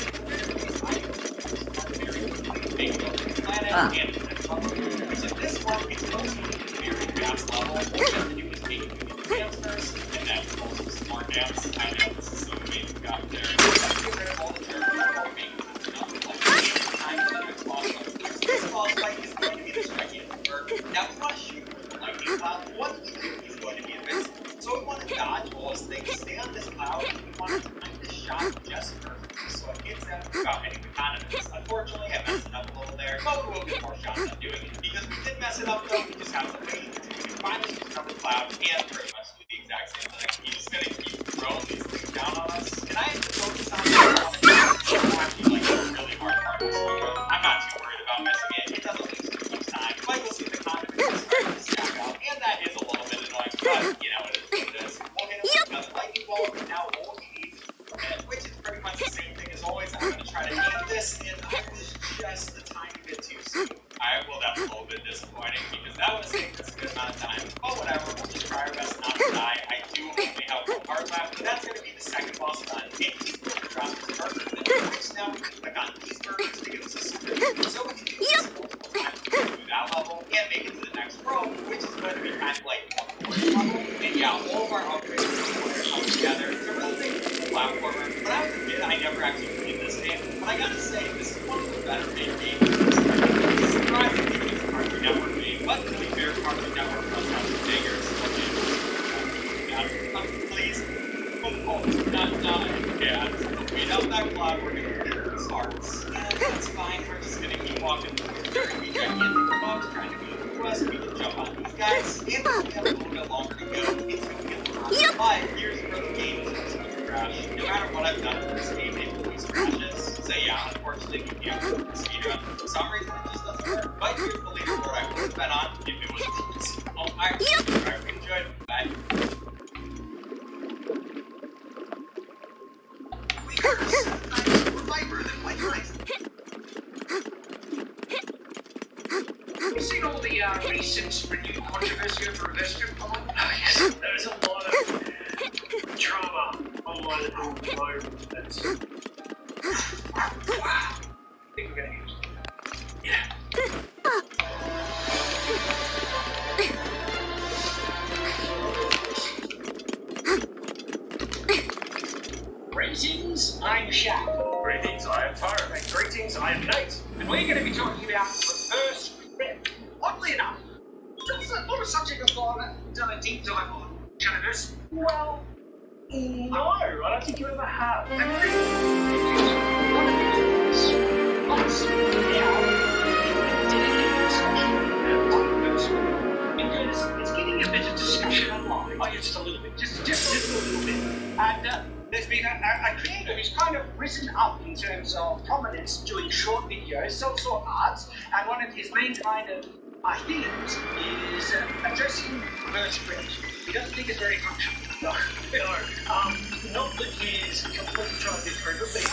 [SPEAKER 2] so this one is also a very fast level. All you have to do is make the dance first, and then also some more dance. I know this is so amazing out there. Get rid of all the jerks before making time for the next boss fight. This boss fight is going to be this gigantic bird. Now we want to shoot with the lightning cloud. What we do is going to be invincible. So we want to dodge all those things, stay on this cloud, and we want to time this shot just perfectly so it hits them without hitting the condiments. Unfortunately, I messed it up a little there, but we will get more shots at doing it. Because we did mess it up though, we just have to wait until we can finally use another cloud and pretty much do the exact same thing. He's just going to keep throwing these things down on us, and I have to focus on the actually like a really hard part of this video. I'm not too worried about missing it. It doesn't lose too much time. But you'll see the condiments start to stack up, and that is a little bit annoying, but you know, it is what it is. We'll hit it with another lightning bolt, and now all we need is which is pretty much the same thing as always. I'm going to try to aim this, and I was just a tiny bit too soon. Alright, well that's a little bit disappointing, because that would have saved us a good amount of time. But whatever, we'll just try our best not to die. I do only have one heart left, but that's going to be the second boss done. And he's going to drop his burgers in, which now we can click on these burgers to give us a super. So we can do this multiple times to do that level, and make it to the next row, which is going to be kind of like one level. And yeah, all of our upgrades are come together to really make it a platformer. But I would admit, I never actually played this game. But I gotta say, this is one of the better made games. It's surprisingly good for Cartoon Network made, but to be fair, Cartoon Network must have some diggers. Please. Oh, not die. Yeah, we know that cloud, we're gonna get these hearts. And that's fine, we're just gonna keep walking through there. We gigantic bugs trying to go through us. We can jump on these guys. And we have a little bit longer to go until we get the rock. But here's where the game is going to crash. No matter what I've done in this game, it always crashes. So yeah, unfortunately, we can't do the speedrun. For some reason, it just doesn't work. But here's the leaderboard I would have been on if it was this. Oh, alright, we enjoyed. Bye. We are sometimes more vibrant
[SPEAKER 3] you seen all the recent renewed controversy over reverse grip online?
[SPEAKER 4] Oh, yes. There's a lot of drama online at the moment. That's...
[SPEAKER 3] Wow. I think we're gonna use it.
[SPEAKER 4] Yeah.
[SPEAKER 3] Greetings, I'm Shaq.
[SPEAKER 4] Greetings, I am Taro. And greetings, I am Nate.
[SPEAKER 3] And we're going to be talking about reverse grip. Oddly enough, that's not a subject I've done a deep dive on. Cannabis?
[SPEAKER 4] Well, no, I don't think you ever have.
[SPEAKER 3] And the reason is now dedicated discussion on reverse grip. Because it's getting a bit of discussion online. Oh, yeah, just a little bit. Just a little bit. And there's been a creator who's kind of risen up in terms of prominence doing short videos, self-taught arts, and one of his main kind of themes is addressing reverse grip. He doesn't think it's very functional.
[SPEAKER 4] No. Not that he's completely trying to disprove it, but he's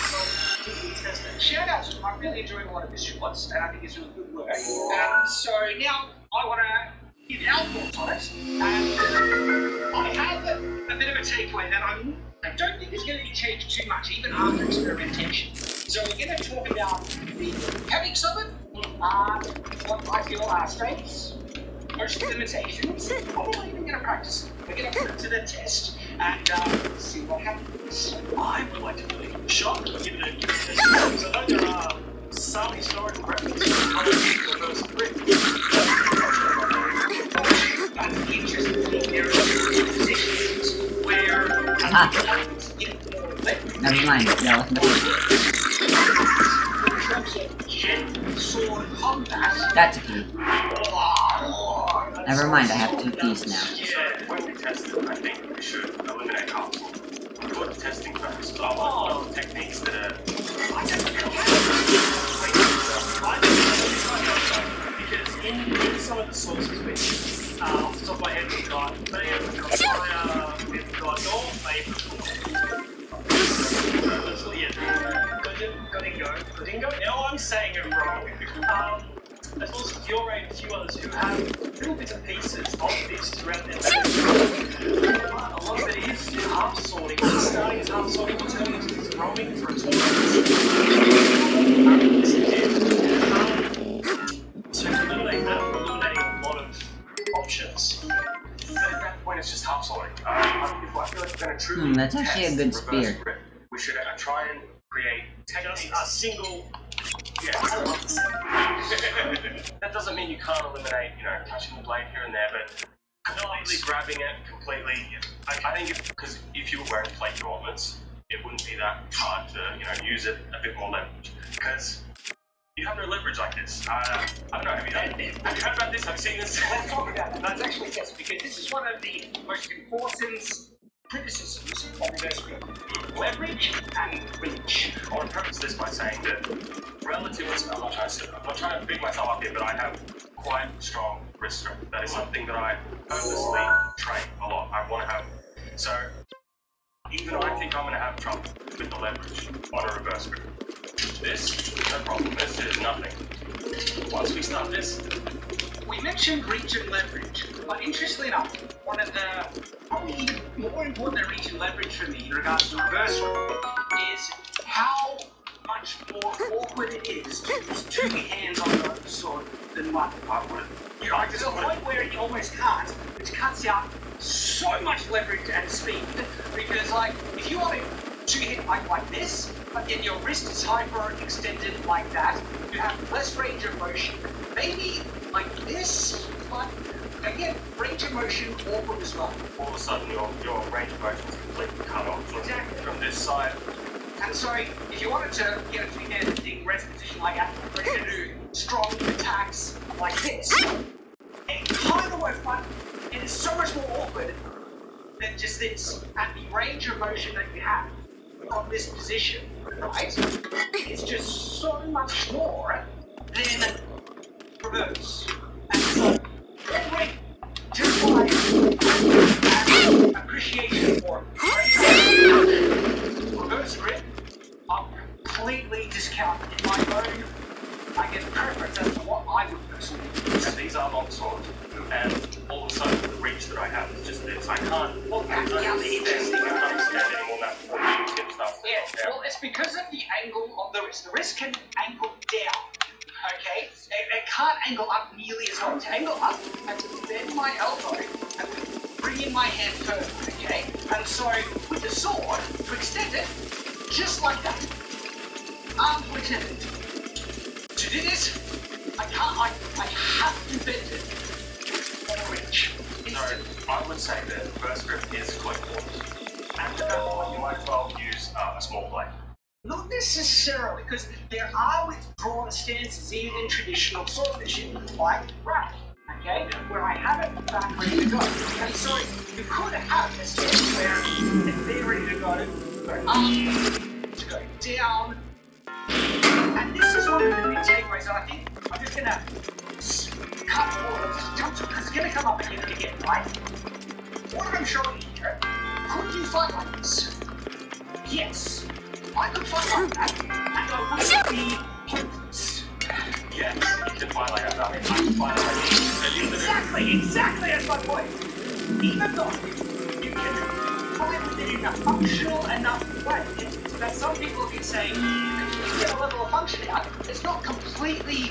[SPEAKER 4] completely testing.
[SPEAKER 3] Shout out to him. I'm really enjoying a lot of his shorts, and I think it's really good work. So now I want to give our thoughts on it, and I have a bit of a takeaway that I don't think is going to be changed too much, even after experimentation. So we're going to talk about the mechanics of it, what I feel are strengths, most limitations, and we're not even going to practice it. We're going to put it to the test and see what happens.
[SPEAKER 4] I would like to believe shocked given it test. So though there are some historical references to reverse grip.
[SPEAKER 3] That's the interesting thing. There are positions where get more leverage.
[SPEAKER 1] Never mind. Yeah, listen to me.
[SPEAKER 3] Sword combat.
[SPEAKER 1] That's a key. Never mind, I have 2 keys now.
[SPEAKER 4] Yeah, when we test it, I think we should eliminate half. We've got testing first. I want techniques that are... Because in some of the sources we off the top of my head, we've got fire, we've got door, Godingo. Now I'm saying it wrong. As well as Fiore and a few others who have little bits and pieces of this throughout their lives. A lot of it is half sorting. Starting as half sorting, turning into throwing for a tournament. So to eliminate that, we're eliminating a lot of options. But at that point, it's just half sorting. I feel like we're going to truly
[SPEAKER 1] That's actually a good
[SPEAKER 4] test
[SPEAKER 1] spear.
[SPEAKER 4] reverse grip. We should try and create just a single. Yeah, that doesn't mean you can't eliminate, touching the blade here and there, but completely grabbing it, I think because if you were wearing plate gauntlets, it wouldn't be that hard to, use it a bit more leverage. Because you have no leverage like this. I don't know, have you heard about this? Have you seen this?
[SPEAKER 3] Let's talk about that. That's actually yes, because this is one of the most important criticisms of reverse grip. Leverage and reach.
[SPEAKER 4] I want to preface this by saying that relatively, I'm not trying to big myself up here, but I have quite strong wrist strength. That is something that I purposely train a lot. I want to have. So even I think I'm going to have trouble with the leverage on a reverse grip. This, no problem. This is nothing. Once we start this,
[SPEAKER 3] we mentioned reach and leverage, but interestingly enough, one of the probably even more important than reach and leverage for me in regards to reverse grip is how much more awkward it is to use 2 hands on the sword than one. There's a point where you almost can't, which cuts out so much leverage and speed. Because, if you want to hit like this, but then your wrist is hyper extended like that, you have less range of motion. Maybe like this, but again, range of motion awkward as well.
[SPEAKER 4] all of a sudden your range of motion is completely cut off from this side.
[SPEAKER 3] And so, if you wanted to get a 2-handed thing, rest position like that, ready to do strong attacks like this, it kind of works, but it is so much more awkward than just this. And the range of motion that you have from this position, right, is just so much more than reverse. And so, every just like appreciation for reverse grip, I'll completely discount in my own, preference as to what I I would personally use.
[SPEAKER 4] And these are long swords. And all of a sudden, the reach that I have is just this. I can't
[SPEAKER 3] Well, yeah,
[SPEAKER 4] extend anymore now before you get stuff.
[SPEAKER 3] yeah, well, it's because of the angle of the wrist. The wrist can angle down, okay? It can't angle up nearly as well. To angle up, I have to bend my elbow and bring in my hand further, okay? And so, with the sword, to extend it, just like that. Arms will extend it. To do this, I have to bend it or reach.
[SPEAKER 4] So, I would say that reverse grip is close quarters. And at that point, you might as well use a small blade.
[SPEAKER 3] Not necessarily, because there are withdrawn stances even in traditional swordfishing, like rack, okay, where I have it back ready to go. And so you could have a stance where it's there ready to go up, to go down. And this is one of the big takeaways, and I think I'm just going to cut all of this, because it's going to come up again and again, right? What I'm showing you here, could you fight like this? Yes. I could fight like that, and I wouldn't be hopeless.
[SPEAKER 4] Yes, you can fight like that. I can fight like that.
[SPEAKER 3] Exactly, that's my point. Even though you can fight with it in a functional enough way that some people have been saying you can get a level of function out, it's not completely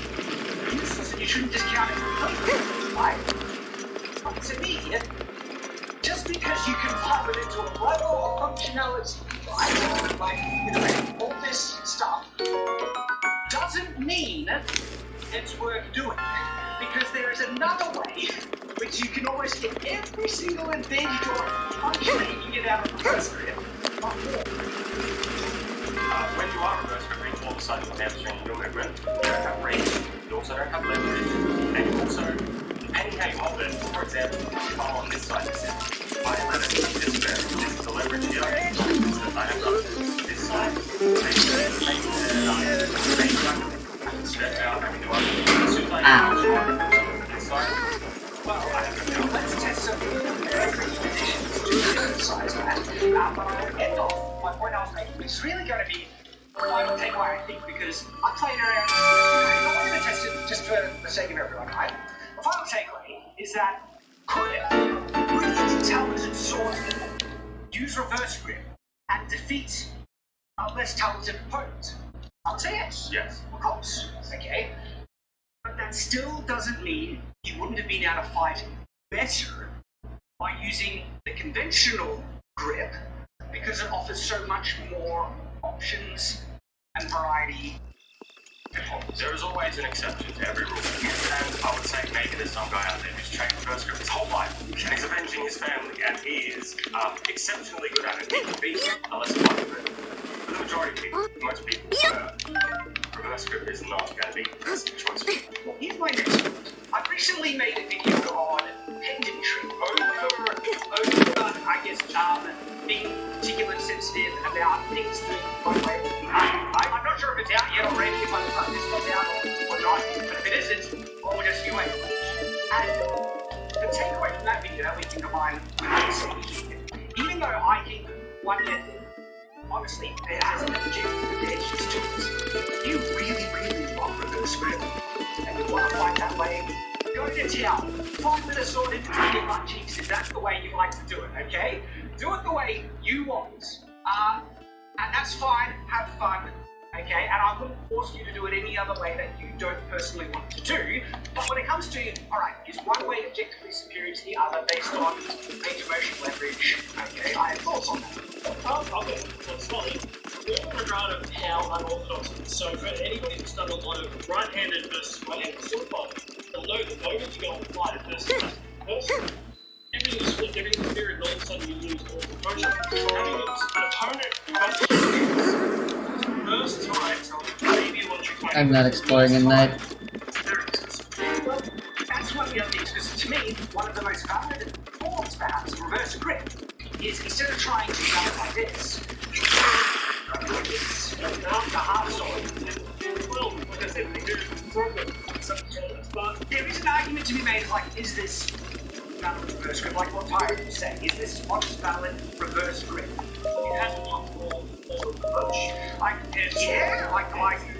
[SPEAKER 3] useless and you shouldn't discount it completely, right? But to me, just because you can fight with it to a level of functionality, like all this stuff, doesn't mean it's worth doing. Because there is another way which you can almost get every single advantage or function that you can get out of reverse grip, but more.
[SPEAKER 4] When you are reverse gripping, all of a sudden you're hamstringing your movement. You don't have range, you also don't have leverage, and you also, depending how you hold it, for example, if I'm on this side, I let it this there. This is the leverage here. I have got this side, I can stretch out, I can do other. As soon as I this side, well, I have to do.
[SPEAKER 3] Let's test some positions to emphasize that. But I'll end off my point I was making, which is really going to be the final takeaway, I think, because I played around. I'm going to test it just for the sake of everyone, right? The final takeaway is that could really talented swordsmen use reverse grip and defeat a less talented opponent? I would say yes.
[SPEAKER 4] Yes.
[SPEAKER 3] Of course. Okay. But that still doesn't mean you wouldn't have been able to fight better by using the conventional grip because it offers so much more options and variety.
[SPEAKER 4] There is always an exception to every rule. And I would say maybe there's some guy out there who's trained reverse grip his whole life, and he's avenging his family, and he is exceptionally good at it. He can beat a less fighter. For the majority of people, most people, reverse grip is not going to be the best choice.
[SPEAKER 3] Well, here's my next point. I've recently made a video on pendantry over I guess, being particularly sensitive about things doing the right way. I'm not sure if it's out yet already, if this one's out or not, but if it isn't, well, we'll just wait. And the takeaway from that video that we can combine with this here, even though I think one method, honestly, it has an objective edge to it. You really want reverse grip, and you want to fight that way, go to town, fight with a sword in between your butt cheeks if that's the way you like to do it, okay? Do it the way you want. And that's fine, have fun, okay? And I wouldn't force you to do it any other way that you don't personally want to do. But when it comes to, alright, is one way objectively superior to the other based on range of motion leverage? Okay, I have thoughts on that.
[SPEAKER 5] I'll go with Solly. All in regard of how unorthodox it is. So for anybody who's done a lot of right-handed versus right-handed sword fighting, they'll know the moment you go and fight a person, everything is flipped, everything is mirrored, and all of a sudden you lose all the motion. Having an opponent first time, so maybe you want to try.
[SPEAKER 1] I'm not exploring at night.
[SPEAKER 3] Well, that's one of the other things, because to me, one of the most valid forms, perhaps, of reverse grip is instead of trying to grab it like this, it's the hard sword.
[SPEAKER 5] Well, like I said, they do problem. But
[SPEAKER 3] there is an argument to be made, like, is this valid reverse grip? Like what Tyre was saying, is this what's valid reverse grip?
[SPEAKER 5] it has a lot more approach.
[SPEAKER 3] Like, yeah, like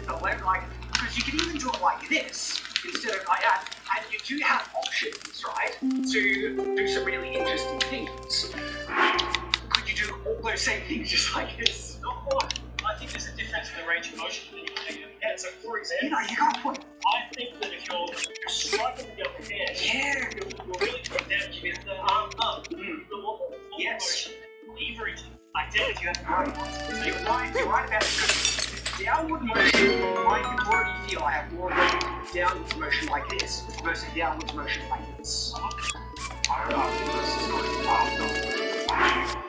[SPEAKER 3] the left, like, because you can even do it like this. instead of like that. And you do have options, right, to do some really interesting things. Could you do all those same things just like this?
[SPEAKER 5] Not quite. I think there's a difference in the range of motion that you take in the head. So, for example,
[SPEAKER 3] You know, you got a point.
[SPEAKER 5] I think that if you're striking with the upper hand,
[SPEAKER 3] Yeah.
[SPEAKER 5] you're really putting damage with the arm up. The wobble,
[SPEAKER 3] Yes.
[SPEAKER 5] leverage, like that if you have to
[SPEAKER 3] You're right about it. Downward motion, I can already feel I have more downward motion like this versus downward motion like this.
[SPEAKER 4] I don't know if this is sort of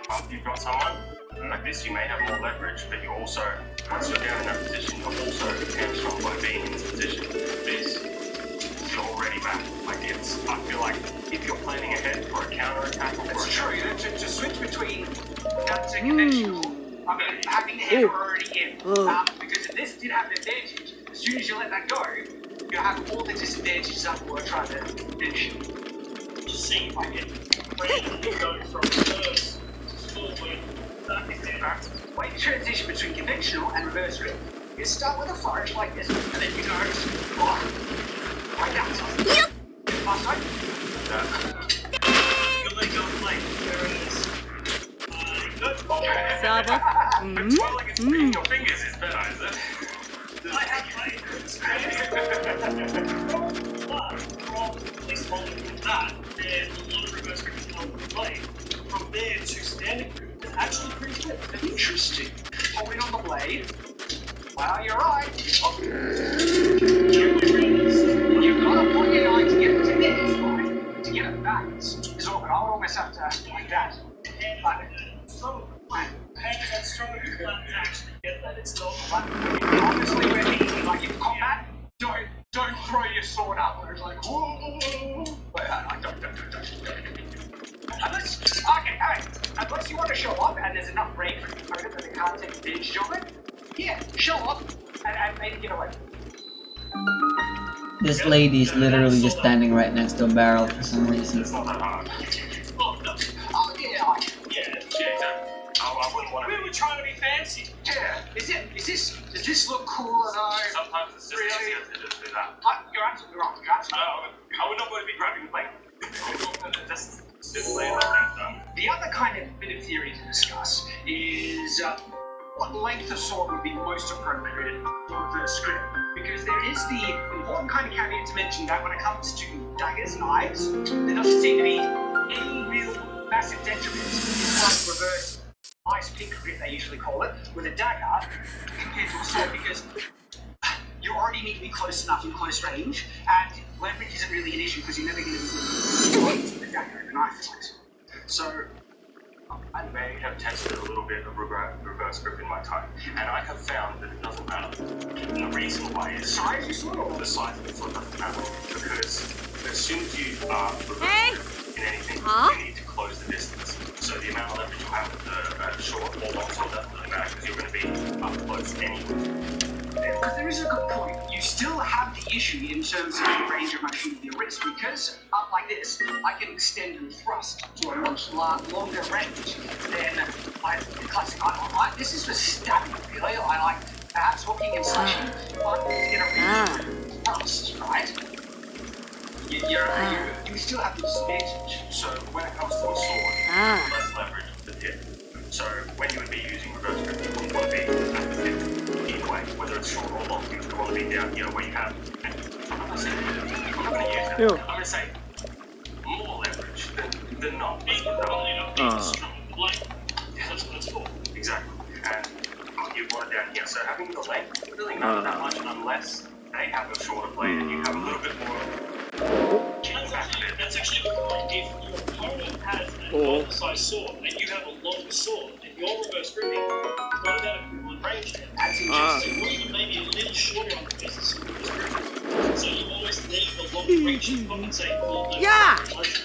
[SPEAKER 4] after you've got someone like this, you may have more leverage, but you also, once you're down in that position, you're also hamstrung by being in this position. You're already back. Like I feel like if you're planning ahead for a counter attack or
[SPEAKER 3] It's
[SPEAKER 4] for a
[SPEAKER 3] true, to switch between that and conventional, I mean, having the head already in. Because if this did have an advantage, as soon as you let that go, you have all the disadvantages up for trying to finish it.
[SPEAKER 5] just see if I can randomly go from reverse to forward, back again.
[SPEAKER 3] When you transition between conventional and reverse grip, you start with a flourish like this, and then you go, like that. Last time.
[SPEAKER 5] Your leg on plate. There it is. Good.
[SPEAKER 6] Saba.
[SPEAKER 4] But twirling and spinning your fingers is better, is it?
[SPEAKER 5] I have played this. But from at least following from that, there's a lot of reverse grip on the blade. From there to standing grip, it's actually pretty good.
[SPEAKER 3] Interesting. Holding on the blade. Wow, you're right. You've got to put your eye to get it to this, right? To get it back. Is all, I would almost have to like that. But
[SPEAKER 5] Hands are strong enough to actually get that. It's not
[SPEAKER 3] honestly, we're thinking like in combat, don't throw your sword up. Where it's like, whoa. But don't. Unless you want to show up and there's enough range for the opponent that they can't take advantage of it, yeah, show up and maybe get away.
[SPEAKER 1] This lady is literally just standing right next to a barrel for some reason.
[SPEAKER 4] It's not that hard.
[SPEAKER 5] Oh, no.
[SPEAKER 3] Oh yeah,
[SPEAKER 5] Yeah.
[SPEAKER 4] Yeah, exactly. I wouldn't want to.
[SPEAKER 5] We were trying to be fancy.
[SPEAKER 3] yeah. Does this look cool or no?
[SPEAKER 4] Sometimes it's just
[SPEAKER 3] Really?
[SPEAKER 4] easier to just do that.
[SPEAKER 3] You're absolutely wrong. You're absolutely wrong.
[SPEAKER 4] I would not want to be grabbing like just simply nothing.
[SPEAKER 3] The other kind of bit of theory to discuss is what length of sword would be most appropriate for reverse grip. Because there is the important kind of caveat to mention that when it comes to daggers, knives, there doesn't seem to be any real massive detriment in trying to reverse ice pick grip, they usually call it, with a dagger compared to a sword, because you already need to be close enough in close range, and leverage isn't really an issue because you're never going to be with the dagger and the knife fight. So,
[SPEAKER 4] I may have tested a little bit of reverse grip in my time, and I have found that it doesn't matter. And the reason why is
[SPEAKER 3] size you sword or
[SPEAKER 4] the size of the foot doesn't matter, because as soon as you are reverse grip in anything, you need to close the distance. So the amount of leverage you have with the short or long sword doesn't really matter because you're going to be up close anyway.
[SPEAKER 3] Because there is a good point. You still have the issue in terms of the range of motion with your wrist, because up like this, I can extend and thrust to a much longer range than the classic. This is for stabbing, really. I like perhaps hooking and slashing, but in a range of thrust, right? You still have the disadvantage.
[SPEAKER 4] So when it comes to a sword, less leverage at the tip. So when you would be using reverse grip, you wouldn't want to be at the tip either way, whether it's short or long. You would want to be down here where you have. I'm not going to use it. I'm going to say more leverage than not.
[SPEAKER 5] Being strong blade. That's what it's for.
[SPEAKER 4] Exactly. And you want it down here. So having the length really not that much unless they have a shorter blade and you have a little bit more.
[SPEAKER 5] That's actually a good point. If your opponent has an oversized sword and you have a longer sword and you're reverse gripping, you've got about equivalent range there.
[SPEAKER 3] That's interesting.
[SPEAKER 5] So you may be a little shorter on the business of reverse gripping. So you always need the longer range to compensate for the motion.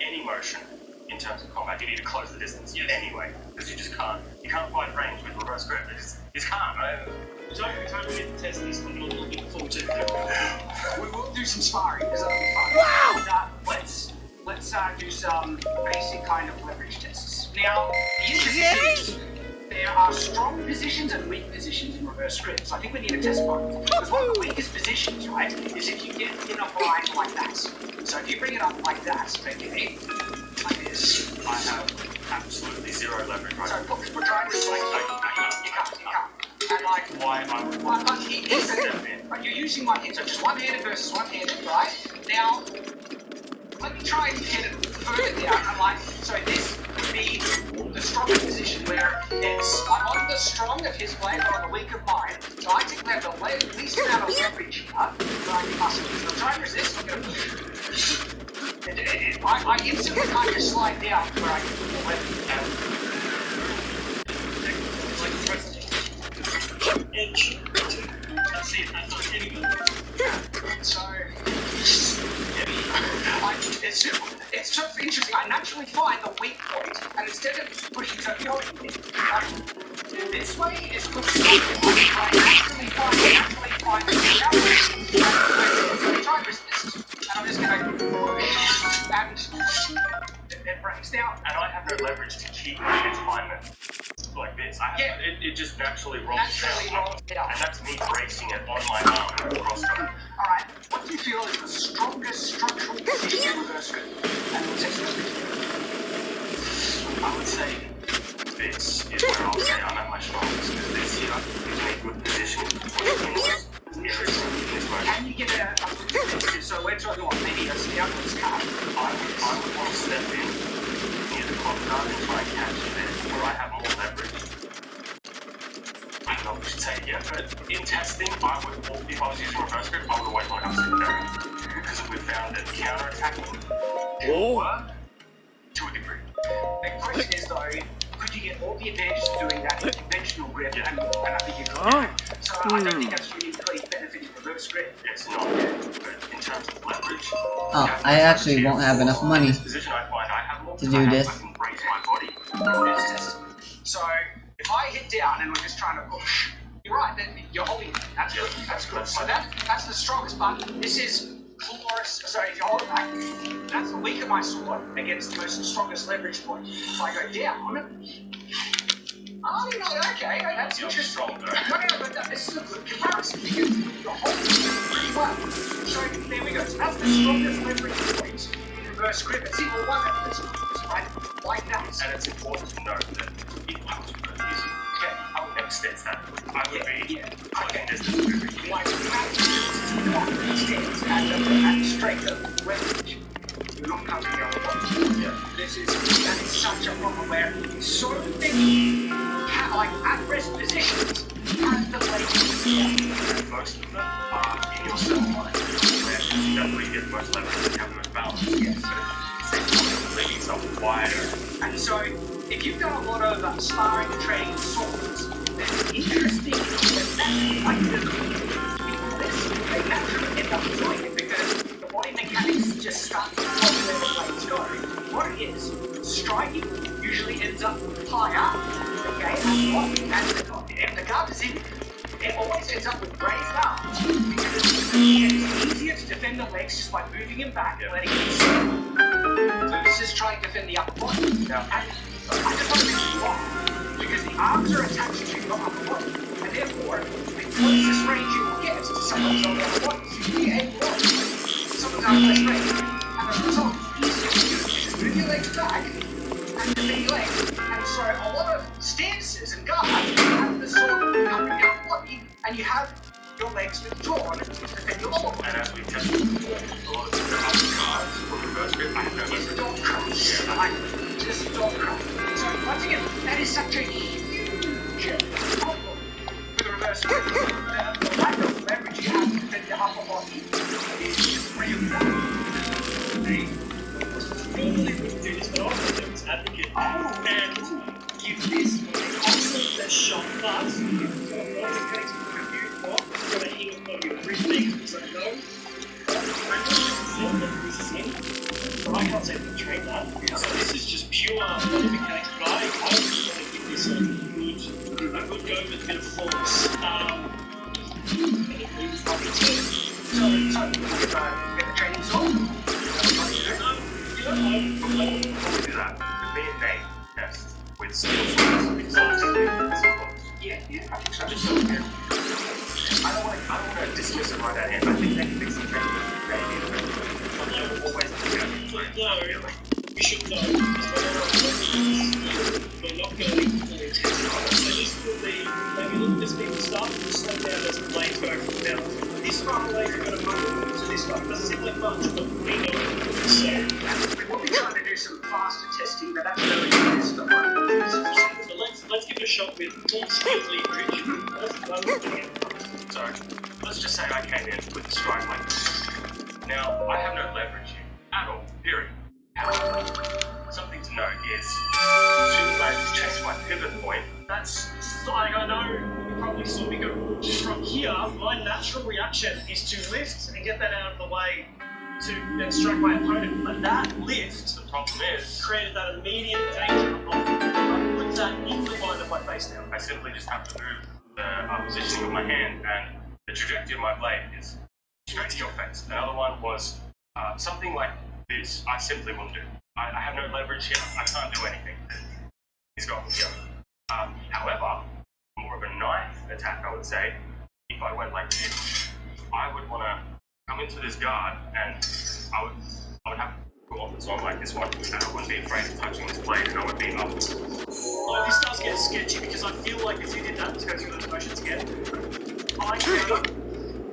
[SPEAKER 4] Any motion in terms of combat, you need to close the distance anyway, because you just can't. You can't find range with reverse grip. You just can't.
[SPEAKER 5] We totally didn't test this one. We're looking forward to it.
[SPEAKER 3] We will do some sparring because that'll be fun. Wow! Let's do some basic kind of leverage tests. Now, the interesting thing is there are strong positions and weak positions in reverse grips. I think we need to test both. Because one of the weakest positions, right, is if you get in a line like that. So if you bring it up like that, okay, like this.
[SPEAKER 4] I have absolutely zero leverage right
[SPEAKER 3] So
[SPEAKER 4] now.
[SPEAKER 3] we're trying to like, you can't. And like,
[SPEAKER 4] Why I would
[SPEAKER 3] but he is but you're using one hand, so just one-handed versus one-handed, right? Now, let me try and get it further down. I'm like, so this would be the stronger position where it's, I'm on the strong of his blade, but on the weak of mine. So I think we have the least amount of leverage here, but I can muscle. So I'm trying to resist, I'm going to push. I instantly kind of slide down where I can pull leverage.
[SPEAKER 5] It's like pressing edge. That's it. That's not any good.
[SPEAKER 3] So, it's so interesting. I naturally find the weak point, and instead of pushing so this way is pushing. I naturally find the time resist, and I'm just going to push, and it breaks down.
[SPEAKER 4] and I have no leverage to keep my head alignment like this. It just naturally rolls down. And that's me bracing it on my arm across the
[SPEAKER 3] Alright, what do you feel is the strongest structural position in reverse grip? And we'll test this.
[SPEAKER 4] I would say this is where I'll say I'm at my strongest, because this here gives me a good position
[SPEAKER 3] Can you get a good position? So we're talking about maybe a downwards cut.
[SPEAKER 4] I would want to step in near the crocodile and try and catch it there, where I have more leverage. I don't know if we should say it yet, but in testing, if I was using reverse grip, I would always want to have secondary. Because we found that counter-attacking will work to a degree.
[SPEAKER 3] The question is though, could you get all the advantages of doing that in conventional grip? And I think you could. So I don't think that's really benefiting reverse grip.
[SPEAKER 4] It's not, but in terms of leverage,
[SPEAKER 1] Oh, I actually won't have enough money.
[SPEAKER 4] this position I find I have more
[SPEAKER 1] to
[SPEAKER 4] time,
[SPEAKER 1] do this.
[SPEAKER 4] I can brace my body.
[SPEAKER 3] So if I hit down and we're just trying to push, you're right, then you're holding it. That's good. That's good. So that's the strongest part. This is glorious. So if you hold it back, that's the weak of my sword against the most strongest leverage point. If I go down, oh, you know, okay, that's interesting. No, but this is a good comparison because you're holding it pretty well. So there we go. So that's the strongest leverage point in reverse grip. It's equal one of this, right? Like that.
[SPEAKER 4] And it's important to note that if I was going to use it, I would never stance that. I would be cutting distance moving.
[SPEAKER 3] Like that stance and straight of leverage. You're not cutting the other one. That is such a problem where so many like at-rest positions have the blade.
[SPEAKER 4] Most of them are in your cell line, where that's where you get the most leverage and have the most balance. So leaving yourself wider.
[SPEAKER 3] And so, if you've done a lot of sparring and training with swords, then it's interesting that that's like they naturally end up doing it because the body mechanics just start to follow where the blades go. What it is, striking usually ends up higher, okay, and if the guard is in, it always ends up with raised arms because it's easier to defend the legs just by moving him back and letting him sit. So this is trying to defend the upper body. And I just want to mention why. Because the arms are attached to your upper body. And therefore, the closest range you will get to someone's on the upper body is usually a block. Someone's out of less range. And the result is easier to do. You just move your legs back and defend your legs. And so a lot of stances and guards have the sword covering your upper body, and you have your legs withdrawn to defend your lower body.
[SPEAKER 4] And as we tested before, a lot of the other cards for reverse grip, I have no
[SPEAKER 3] It's
[SPEAKER 4] leverage.
[SPEAKER 3] dog crush. I like it. Just dog crush. So once again, that is such a huge problem with reverse grip. The lack of leverage you have to defend your upper body is really bad.
[SPEAKER 5] Normally we do this, but I also do this advocate and give this the absolute best shot, but you've got a lot of mechanics to review for, you've got to hit it on your wrist legs, so no, I'm not that this is in, but I can't say we train that, so this is just pure body mechanics, but I just want to give this a good go with a bit of force, and it moves like it's
[SPEAKER 3] So get the training sword.
[SPEAKER 4] Before we do that, the me and Nate test with steel swords, because obviously it's so close.
[SPEAKER 3] Yeah, I think so.
[SPEAKER 4] Just so we can don't want to dismiss it right out here. I think they can fix it maybe, but I will always
[SPEAKER 5] No, we should know. We're not going to be fully tested. So this will be, maybe look at this people start to slow down as the blades go now. This one blades are going to move to this one. Doesn't seem like much, but we know it. So
[SPEAKER 3] We will be trying to do some faster testing, but that's very fast.
[SPEAKER 5] So let's give it a shot with full speed lead bridge. That's what I'm doing.
[SPEAKER 4] So, let's just say I came in with a strike like this. Now, I have no leverage here at all, period. However, something to note is, as soon as I change my pivot point,
[SPEAKER 5] That's like, I know you probably saw me go from here. My natural reaction is to lift and get that out of the way to then strike my opponent. But that lift
[SPEAKER 4] the problem is,
[SPEAKER 5] created that immediate danger of put that in the line of my face now.
[SPEAKER 4] I simply just have to move the positioning of my hand, and the trajectory of my blade is straight to your face. Another one was something like this. I simply won't do. I have no leverage here. I can't do anything. He's got me here. However, more of a knife attack, I would say, if I went like this, I would want to come into this guard, and I would have to go off its on like this one, and I wouldn't be afraid of touching this blade, and I would be up.
[SPEAKER 5] Oh, this does get sketchy because I feel like if you did that, let's go through those motions again. I counter,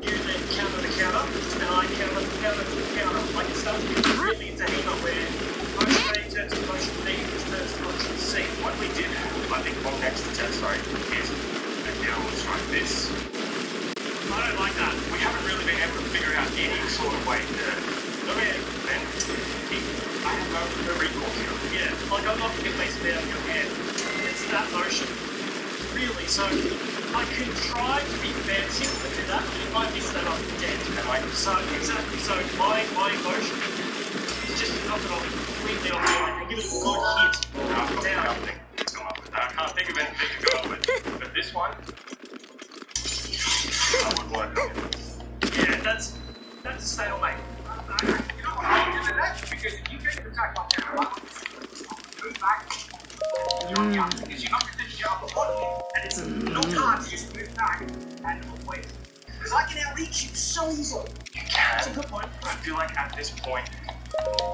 [SPEAKER 5] you then counter the counter, and I counter the counter to the counter. Like it starts to get really into heat up where motion A turns to motion B, which turns to motion C.
[SPEAKER 4] What we did, I think, on next test, sorry, is a downward strike this.
[SPEAKER 5] I don't like that.
[SPEAKER 4] We haven't really been able to figure out any sort of way to go in. Then, I have no recourse here.
[SPEAKER 5] Yeah, like I'm not going to face it out of your hand. It's that motion. Really, so I could try to be fancy to do that, but if I miss that, I'm dead. So, exactly, so my motion is just to knock it off completely off the line and give it a good hit down.
[SPEAKER 4] I can't think of anything to go up with. But this one, I would want to come in.
[SPEAKER 5] Yeah, that's a stalemate.
[SPEAKER 3] You know what I do with that? Because if you get an attack like that, move back. You're young, because you're not going to jump upon you, and it's not hard to just move back and wait. Because I can outreach you so easily.
[SPEAKER 4] You can.
[SPEAKER 5] That's a good point.
[SPEAKER 4] I feel like at this point,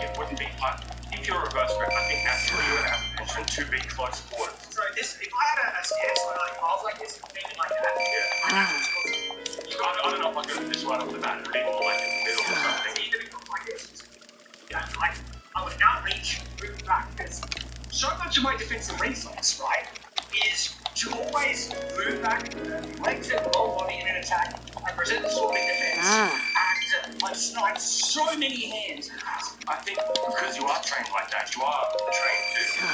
[SPEAKER 4] it wouldn't be hard. If you're a reverse grip, I think naturally you're going to have a tension to be close quarters.
[SPEAKER 3] So this, if I had a stance where like I was like this, maybe like that,
[SPEAKER 4] I don't know if I could do this right off the bat. It'd be more like in the middle or something.
[SPEAKER 3] even if it was like this, you know, like I would outreach, move back, because so much of my defensive reflex, right, is to always move back, legs and low body in an attack, and present the sword in defense, and I snipe so many hands.
[SPEAKER 4] I think because you are trained like that, you are trained too.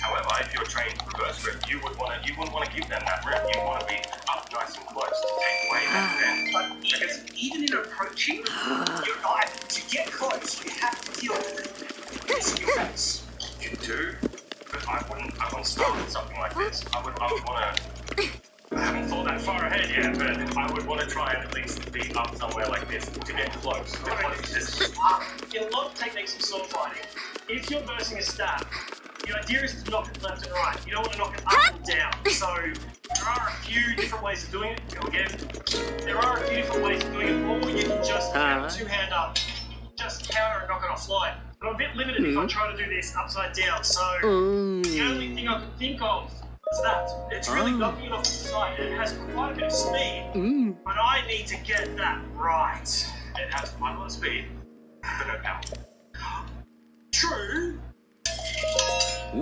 [SPEAKER 4] However, if you're trained reverse grip, you wouldn't want to give them that room. You want to be up nice and close to take away that defense.
[SPEAKER 3] But because even in approaching, you're not, to get close, you have to deal with this in your face.
[SPEAKER 4] You do, but I wouldn't start with something like this. I would want to. I haven't thought that far ahead yet, but I would want to try and at least be up somewhere like this to get close.
[SPEAKER 5] In a lot of techniques of sword fighting, if you're versing a stab, the idea is to knock it left and right. You don't want to knock it up and down. So there are a few different ways of doing it. Go again. There are a few different ways of doing it, or you can just have two hand up, just counter and knock it offline. But I'm a bit limited if I try to do this upside down. So the only thing I can think of is that it's really knocking it off the side, and it has quite a bit of speed. But I need to get that right.
[SPEAKER 4] It has quite a lot of speed, but no power.
[SPEAKER 5] True.
[SPEAKER 4] Yeah, I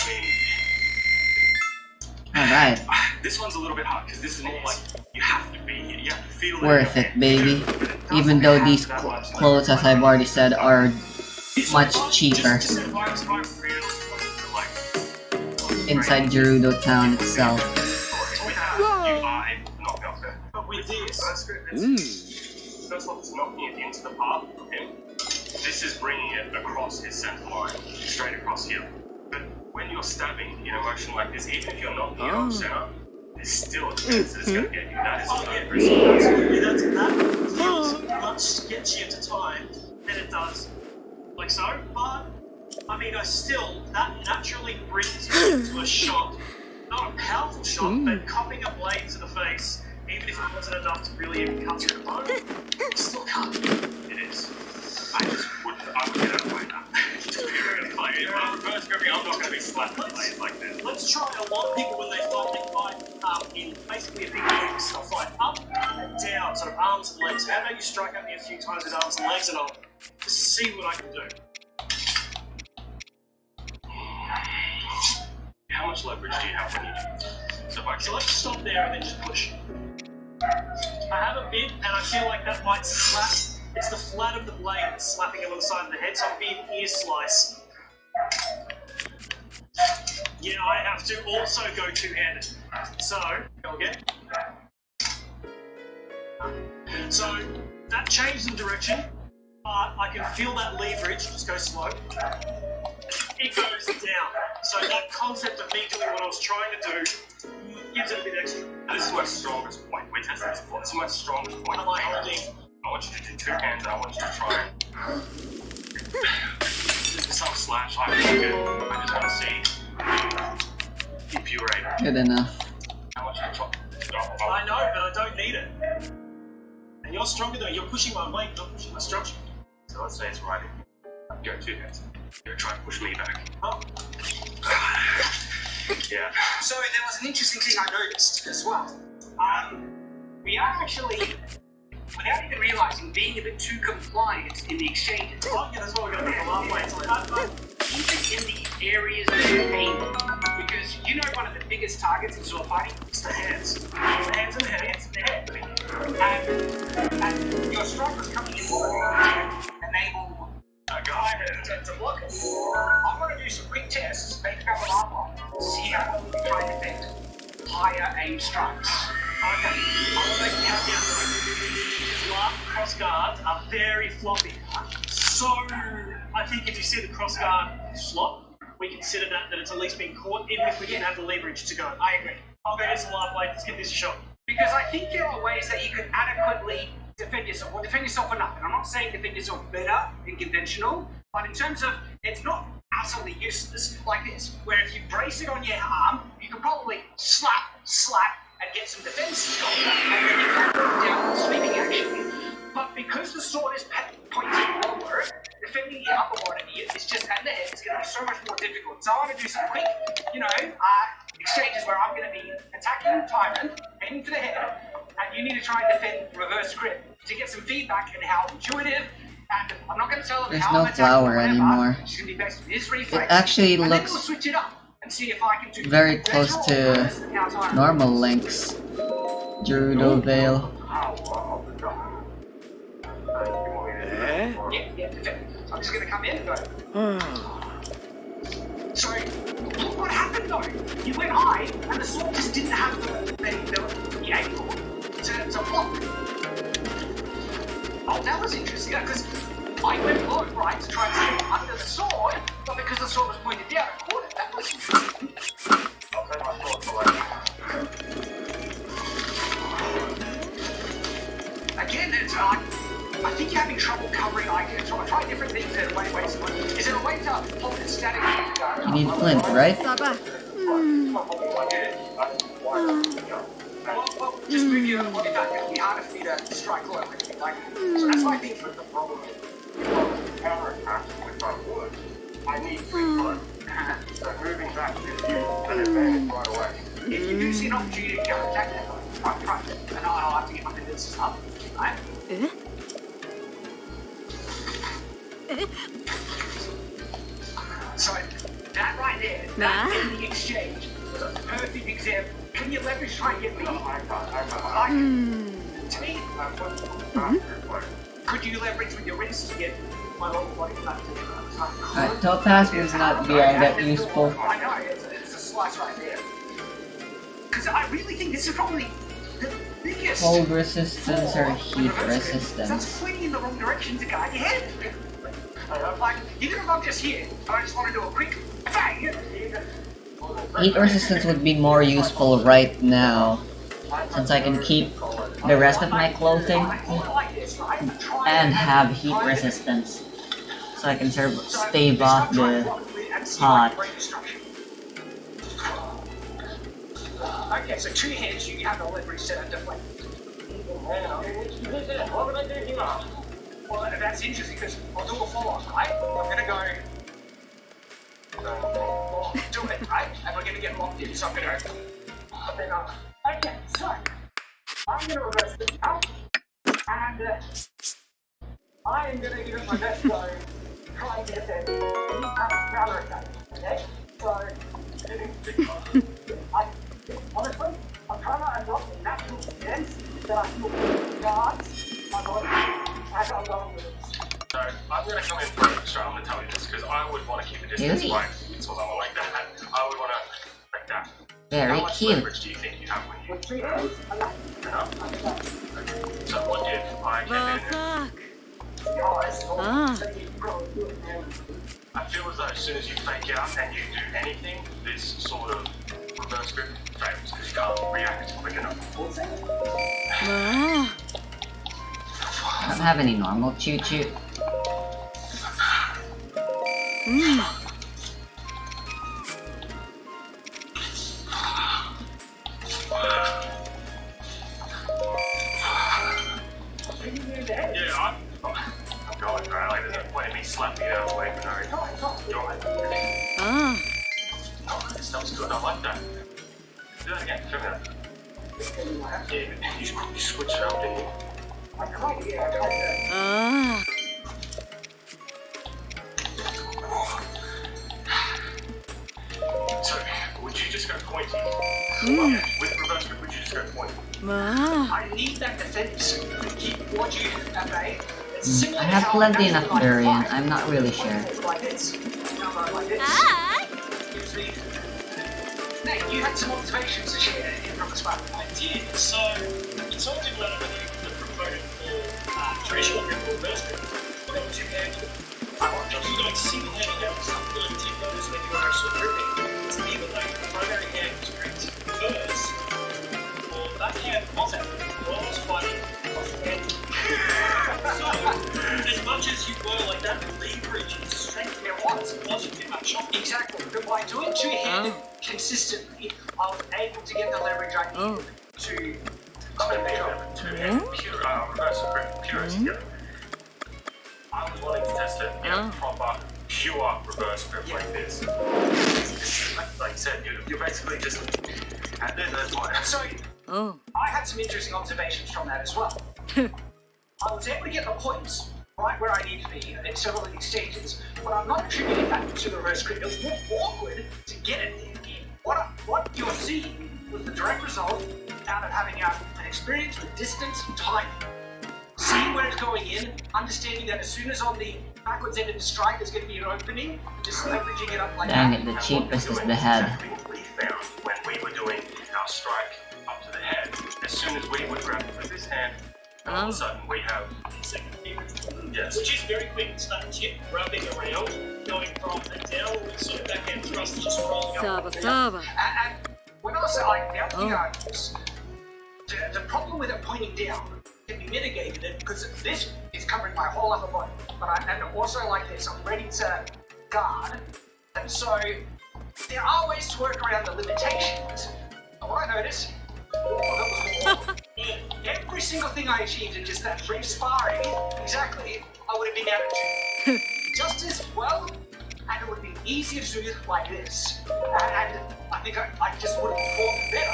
[SPEAKER 4] mean,
[SPEAKER 1] Alright,
[SPEAKER 4] this one's a little bit hard because this is more like you have to be here. You have to feel it.
[SPEAKER 1] worth it, baby. Even though these clothes, as I've already said, are much cheaper inside Gerudo town itself.
[SPEAKER 4] But with this, first off, it's knocking it into the path of him. This is bringing it across his center line, straight across here. But when you're stabbing in a motion like this, even if you're not near off center, there's still a chance that it's going to get you. That is
[SPEAKER 5] That feels much sketchier to time than it does like so, but I mean, that naturally brings you to a shot, not a powerful shot, but cupping a blade to the face even if it wasn't enough to really even cut through the bone, it still cut.
[SPEAKER 4] It is. I would get out of the way now. If you're going to fight, if I reverse gripping, I'm not going to be slapped in the face like that.
[SPEAKER 5] Let's try a lot of people when they fight in basically a big mix. They'll fight up and down, sort of arms and legs. How about you strike at me a few times with arms and legs and I'll just see what I can do.
[SPEAKER 4] How much leverage do you have when you do?
[SPEAKER 5] So let's stop there and then just push. I have a bit and I feel like that might slap. It's the flat of the blade that's slapping him on the side of the head, so I'm being ear slice. Yeah, I have to also go two-handed. So, go again. So, that changed the direction, but I can feel that leverage. Just go slow. It goes down. So that concept of me doing what I was trying to do gives it a bit extra.
[SPEAKER 4] This is my strongest point. We tested this before. This is my strongest point.
[SPEAKER 5] Am I holding?
[SPEAKER 4] I want you to do two hands and I want you to try some slash I like it. I just want to see if you were able.
[SPEAKER 1] Good enough.
[SPEAKER 4] I want you to try.
[SPEAKER 5] I know, but I don't need it. And you're stronger than me. You're pushing my weight, not pushing my structure.
[SPEAKER 4] So let's say it's right. Go two hands. You're trying to push me back.
[SPEAKER 5] Oh.
[SPEAKER 4] Yeah.
[SPEAKER 3] So there was an interesting thing I noticed as well. We are actually, without even realizing, being a bit too compliant in the exchanges.
[SPEAKER 5] Oh, yeah, that's what we're going to do for last weight.
[SPEAKER 3] Even in the areas of pain, because you know one of the biggest targets in sword fighting is the hands. The hands and the hands and the head. And your strike was coming in to enable a guy to block it. I'm going to do some quick tests, make a couple of armor, see how we try and defend higher aim strikes.
[SPEAKER 5] Okay, I will make you happy because last cross guards are very floppy. So, I think if you see the cross guard flop, we consider that it's at least been caught, even if we didn't have the leverage to go.
[SPEAKER 3] I agree.
[SPEAKER 5] I'll go get some live blade, let's give this a shot.
[SPEAKER 3] Because I think there are ways that you can adequately defend yourself, or defend yourself enough. And I'm not saying defend yourself better than conventional, but in terms of, it's not utterly useless like this, where if you brace it on your arm, you can probably slap, and get some defense going, and then you can go down the sweeping action. But because the sword is pointing forward, defending the upper body is just at the head, it's going to be so much more difficult. So I want to do some quick, exchanges where I'm going to be attacking Tyrant, aiming for the head, and you need to try and defend reverse grip to get some feedback in how intuitive. And I'm not going to tell them
[SPEAKER 1] There's
[SPEAKER 3] how
[SPEAKER 1] no
[SPEAKER 3] I'm attacking
[SPEAKER 1] flower
[SPEAKER 3] whatever.
[SPEAKER 1] anymore.
[SPEAKER 3] It's going to be based on his reflex.
[SPEAKER 1] It actually
[SPEAKER 3] and then we'll
[SPEAKER 1] looks
[SPEAKER 3] switch it up and see if I can do
[SPEAKER 1] very
[SPEAKER 3] better
[SPEAKER 1] close
[SPEAKER 3] or
[SPEAKER 1] to
[SPEAKER 3] worse than how Tyrant
[SPEAKER 1] normal
[SPEAKER 3] does.
[SPEAKER 1] links. Gerudo Veil.
[SPEAKER 3] Yeah, defend. So I'm just going to come in and go. So, look what happened though. You went high, and the sword just didn't have the angle to block. Oh, that was interesting, because I went low, right, to try and stay under the sword, but because the sword was pointed down, I caught it. That was interesting.
[SPEAKER 4] I'll take my sword for later.
[SPEAKER 3] Again, it's like, I think you're having trouble covering icons. So I'll try different things there. Wait. Is there a way to hold it static?
[SPEAKER 1] You need flint, right?
[SPEAKER 3] Well, just move your body back. It'll be harder for me to strike low. So that's my thing.
[SPEAKER 4] But the problem is, counterattack with my wood, I need free flow. So moving back gives you an advantage right away.
[SPEAKER 3] If you do see an opportunity to counterattack that, front, and I'll have to get my defenses up. Right? So that right there, that in the exchange, was a perfect example. Can you leverage try and get me? To me, could you leverage with your wrist to get my lower body back to
[SPEAKER 1] Alright, Topaz is not being that useful.
[SPEAKER 3] I know, it's a slice right there. Because I really think this is probably the biggest.
[SPEAKER 1] Cold resistance or heat
[SPEAKER 3] That's
[SPEAKER 1] resistance?
[SPEAKER 3] pointing in the wrong direction to guard your head. Like, even if I'm just here, I just want to do a quick bang.
[SPEAKER 1] Heat resistance would be more useful right now, since I can keep the rest of my clothing and have heat resistance, so I can sort of stave off the hot.
[SPEAKER 3] Okay, so two hands, you have the leverage to deflect.
[SPEAKER 5] What would I do here?
[SPEAKER 3] Well, that's interesting because I'll do a follow-up, right? I'm gonna go. Do it, right? And we're gonna get locked in, so I'm gonna go. Then, okay, so I'm gonna reverse this now, and I am gonna give it my best go. Try and get there. Counter attack. Okay? So, honestly, I'm trying to adopt the natural sense that I feel guards my body as I'm going with this.
[SPEAKER 4] So I'm going to come in first. I'm going to tell you this because I would want to keep a distance
[SPEAKER 1] Really?
[SPEAKER 4] away from someone like that. I would want to like that.
[SPEAKER 1] Very
[SPEAKER 4] How much
[SPEAKER 1] cute.
[SPEAKER 4] leverage do you think you have when you?
[SPEAKER 3] With 3 hands, I'm not.
[SPEAKER 4] Enough? So what if I came in and I feel as though as soon as you fake out and you do anything, this sort of reverse grip fails because you can't react quick enough.
[SPEAKER 1] I don't have any normal choo-choo.
[SPEAKER 4] Yeah, I'm going for it. Like, there's no point in me slapping it out of the way for no reason. Oh, this stuff's good. I like that. Do that again. Show me that. Yeah, you switch it up, didn't you?
[SPEAKER 3] I tried to.
[SPEAKER 4] So, would you just go pointy? With reverse grip, would you just go pointy?
[SPEAKER 3] I need that defense to keep what you at bay.
[SPEAKER 1] I have plenty enough durian. I'm not really sure.
[SPEAKER 3] Like this. Like this. Gives me. Nate, you had some observations to share from the spark.
[SPEAKER 5] I did. So, you talked about the promoted for traditional grip or reverse grip. What about two-handed? I want you like single-handed out something like tip those when you're actually gripping. So even though your primary hand was gripped first, or that hand wasn't, you're almost fighting off-handed. So, as much as you were like that leverage and strength there wasn't too much on.
[SPEAKER 3] Exactly. But by doing two-handed consistently, I was able to get the leverage I needed to.
[SPEAKER 4] I'm going to be over two-handed pure, reverse grip purist. Yeah. I was wanting to test it in a proper, pure reverse grip like this. Like you said, you're basically just. And then there's one.
[SPEAKER 3] So, I had some interesting observations from that as well. I was able to get the points right where I need to be in several of these stages, but I'm not attributing that to the reverse grip. It was more awkward to get it there. What you're seeing was the direct result out of having an experience with distance and time. Seeing where it's going in, understanding that as soon as on the backwards end of the strike there's going to be an opening, just leveraging it up like
[SPEAKER 1] Dang
[SPEAKER 3] that.
[SPEAKER 1] it, the cheapest is the head.
[SPEAKER 4] Exactly what we found when we were doing our strike up to the head. As soon as we would grab it with this hand, all of a sudden we have. Yes.
[SPEAKER 5] Which is very quick. It's that tip rubbing around, going from a downward sort of backhand thrust, just rolling up.
[SPEAKER 3] And when I say like down the arms, the problem with it pointing down can be mitigated because this is covering my whole upper body. And also like this, I'm ready to guard. And so there are ways to work around the limitations. And what I noticed, every single thing I achieved in just that brief sparring, exactly, I would have been able to just as well, and it would be easier to do it like this. And I think I just would have performed better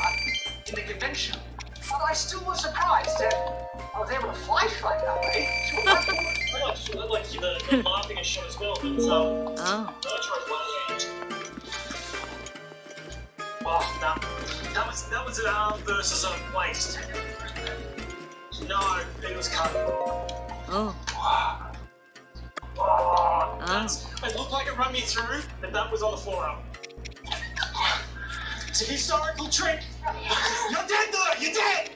[SPEAKER 3] in the convention. But I still was surprised that I was able to fly like that way.
[SPEAKER 5] I'd like to give the laughing a shot as well, but I tried one hand. Oh, no. That was an arm versus a waist. No, it was cut. It looked like it run me through, but that was on the forearm. It's a historical trick. You're dead, though. You're dead.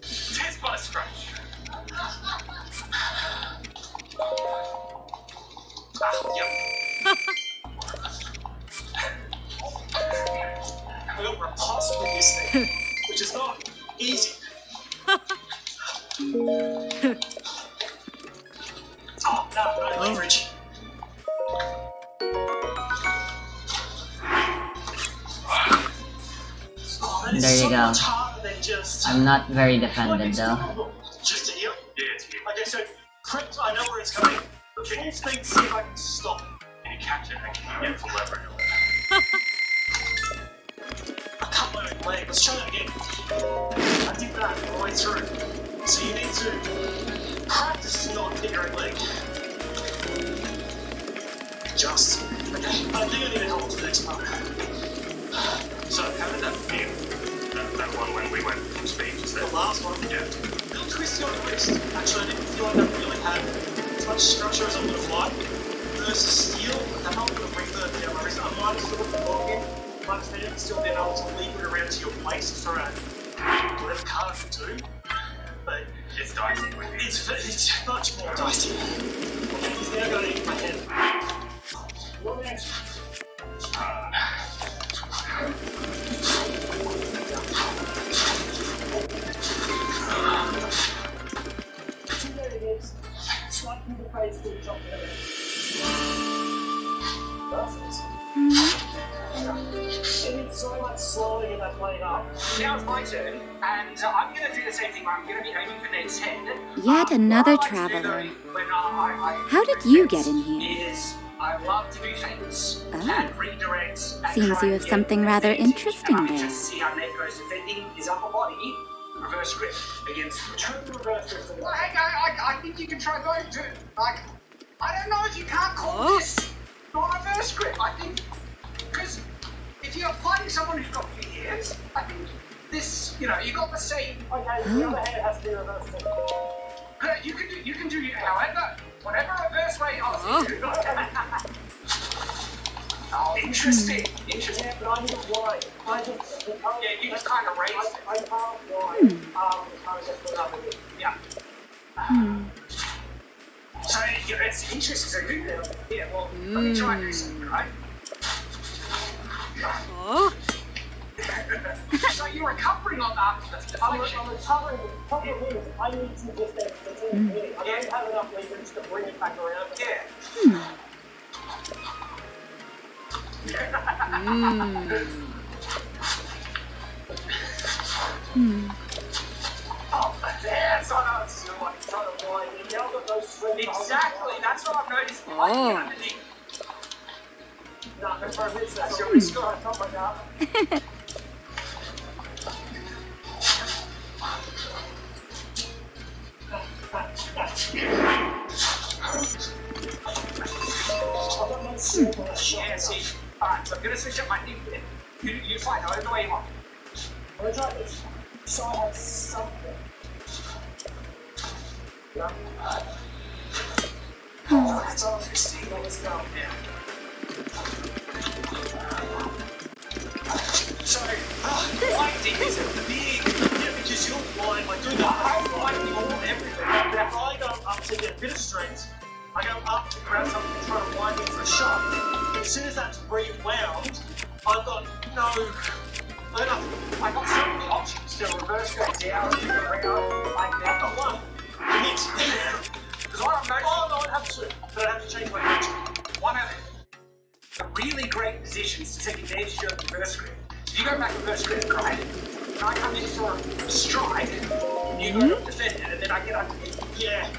[SPEAKER 4] Just but a scratch.
[SPEAKER 5] Yep. I got repulsed with this thing, which is not easy. Oh, no leverage. Oh, that is
[SPEAKER 1] There you
[SPEAKER 5] so
[SPEAKER 1] go.
[SPEAKER 5] much harder than just
[SPEAKER 1] I'm not very defended though.
[SPEAKER 5] Just to heal?
[SPEAKER 4] Yeah, it's here.
[SPEAKER 5] Okay, so Crypt, I know where it's coming. But full speed, see if I can stop it.
[SPEAKER 4] Can you catch it and can you get full leverage on it?
[SPEAKER 5] I cut my own leg. Let's try that again. I did that all the way through. So you need to practice to not hit your own leg. Just. Okay. I think I need help for the next part.
[SPEAKER 4] So, how did that feel? That one when we went from speed to
[SPEAKER 5] The
[SPEAKER 4] step?
[SPEAKER 5] last one.
[SPEAKER 4] Yeah.
[SPEAKER 5] Little twisty on the wrist. Actually, I didn't feel like that really had as much structure as I would have liked. Versus steel, that helped with the refurb down my wrist. I might have still been walking, might have still been able to leave it around to your waist for whatever card can do. But
[SPEAKER 4] It's dicey when you
[SPEAKER 5] it's much more dicey. He's now going to eat my head. What next? It's so much slower to get that plane up. Now it's my turn, and I'm going to do the same thing. I'm going to be aiming for Ned's head.
[SPEAKER 6] Yet another
[SPEAKER 5] What I like to do,
[SPEAKER 6] traveler.
[SPEAKER 5] though, when I
[SPEAKER 6] How did you get in here?
[SPEAKER 5] Is I love to do feints
[SPEAKER 6] Oh.
[SPEAKER 5] and redirect. And
[SPEAKER 6] Seems
[SPEAKER 5] try
[SPEAKER 6] you
[SPEAKER 5] and
[SPEAKER 6] have
[SPEAKER 5] get
[SPEAKER 6] something
[SPEAKER 5] the
[SPEAKER 6] rather
[SPEAKER 5] feint.
[SPEAKER 6] interesting
[SPEAKER 5] And I
[SPEAKER 6] there.
[SPEAKER 5] just see how Ned goes defending his upper body. Reverse grip against true reverse grip. Well, hey, I think you can try both too. Like, I don't know if you can't call this not reverse grip. I think because if you're fighting someone who's got big hands, I think this, you know, you got the same. Okay, the other hand has to be reverse grip. You can do however, whatever reverse way you do. Oh, interesting. Interesting. Yeah, but I'm just wide. Yeah, you just kind of raised it. I can't wide. I was just put up with it. Yeah. So yeah, it's interesting. So good now. Yeah, well, let me try and do something, right? So you're recovering on that. I'm recovering. The problem is, I need to just continue winning. I don't have enough leverage to bring it back around. Yeah. Oh, that's what I was trying to wind it. Now I've got those strings. Exactly, that's what I've noticed. Oh. Underneath. No, that's my wrist. That's your wrist. Oh my god. Yeah, see. Alright, so I'm gonna switch up my knee bit. You fight however way you want. I'm gonna try this. So I have something. Yeah. Oh, that's all 16. Let's go. Yeah. So, winding is a big. Yeah, because you're blind. Like, doing I'm winding all everything. If I go up to get a bit of strength, I go up to grab something and try to wind it for a shot. As soon as that's rewound, I've got I've got so many options to reverse go down, around, like that. I've got one. Mix. Because what I'm noticing, no, I'd have two, but I'd have to change my direction. One of the really great positions to take advantage of the reverse grip. If you go back reverse grip, right, and I come in for a strike, you go to defend it, and then I get underneath. Yeah.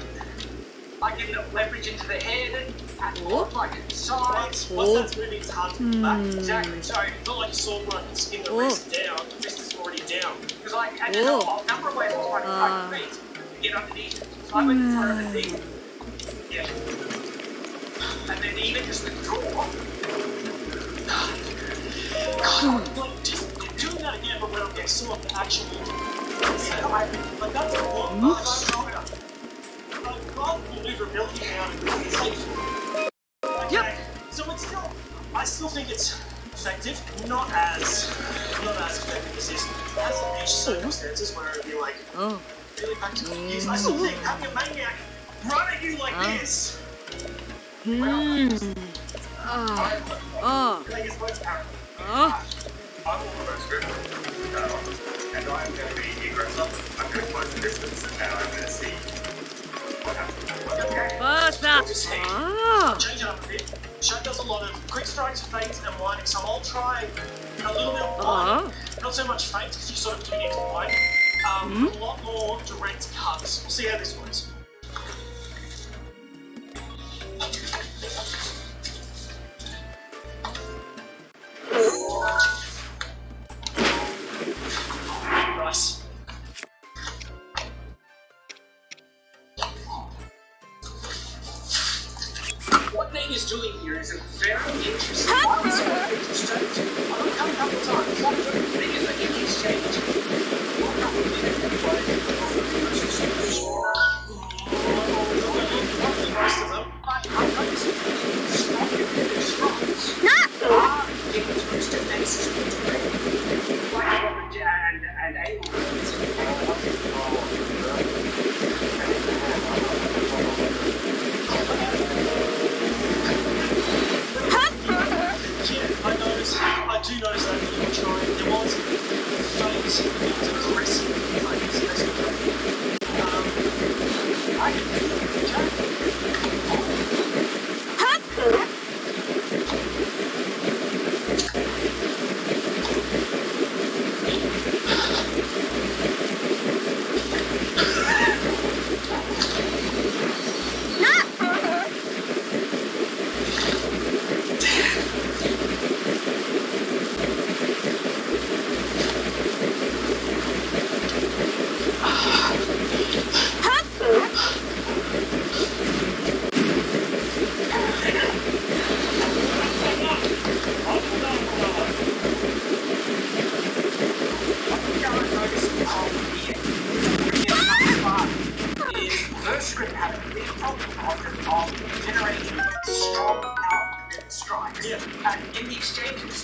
[SPEAKER 5] I get enough leverage into the head and look like sides. Once that's moving, it's hard to pull back. Exactly. So it's not like a sword where I can skin the wrist down. The wrist is already down. Because like, and then a number of ways I can fight feet to get underneath. So I went for underneath. Yeah. And then even just the draw. God, like just doing that again, but when I'm getting still on the actual. Like that's a lot. I'm strong enough. Maneuverability now is safe. Okay, so it's still, I still think it's effective, not as effective as this. It has some niche circumstances where it'd be like really practical use. I still think having a maniac run at you like this. I think it's most powerful.
[SPEAKER 4] I will reverse grip, and I'm going to be aggressive. I'm going to close the distance, and I'm going to see what happens.
[SPEAKER 5] We'll just change it up a bit. Shane does a lot of quick strikes, feints, and winding, so I'll try a little bit of winding. Not so much feints, because you sort of do need to wind. A lot more direct cuts. We'll see how this works. Nice.
[SPEAKER 3] What Nate is doing here is a very interesting concept. I've come a couple of times. One of the things is that in the exchange, what happened in everybody
[SPEAKER 5] Most of them.
[SPEAKER 3] I've noticed strong strikes getting through to bases like Robert and Abel.
[SPEAKER 5] I do notice that you were trying. There was phase, it was aggressive. I guess that's
[SPEAKER 3] I can feel it. In the exchanges,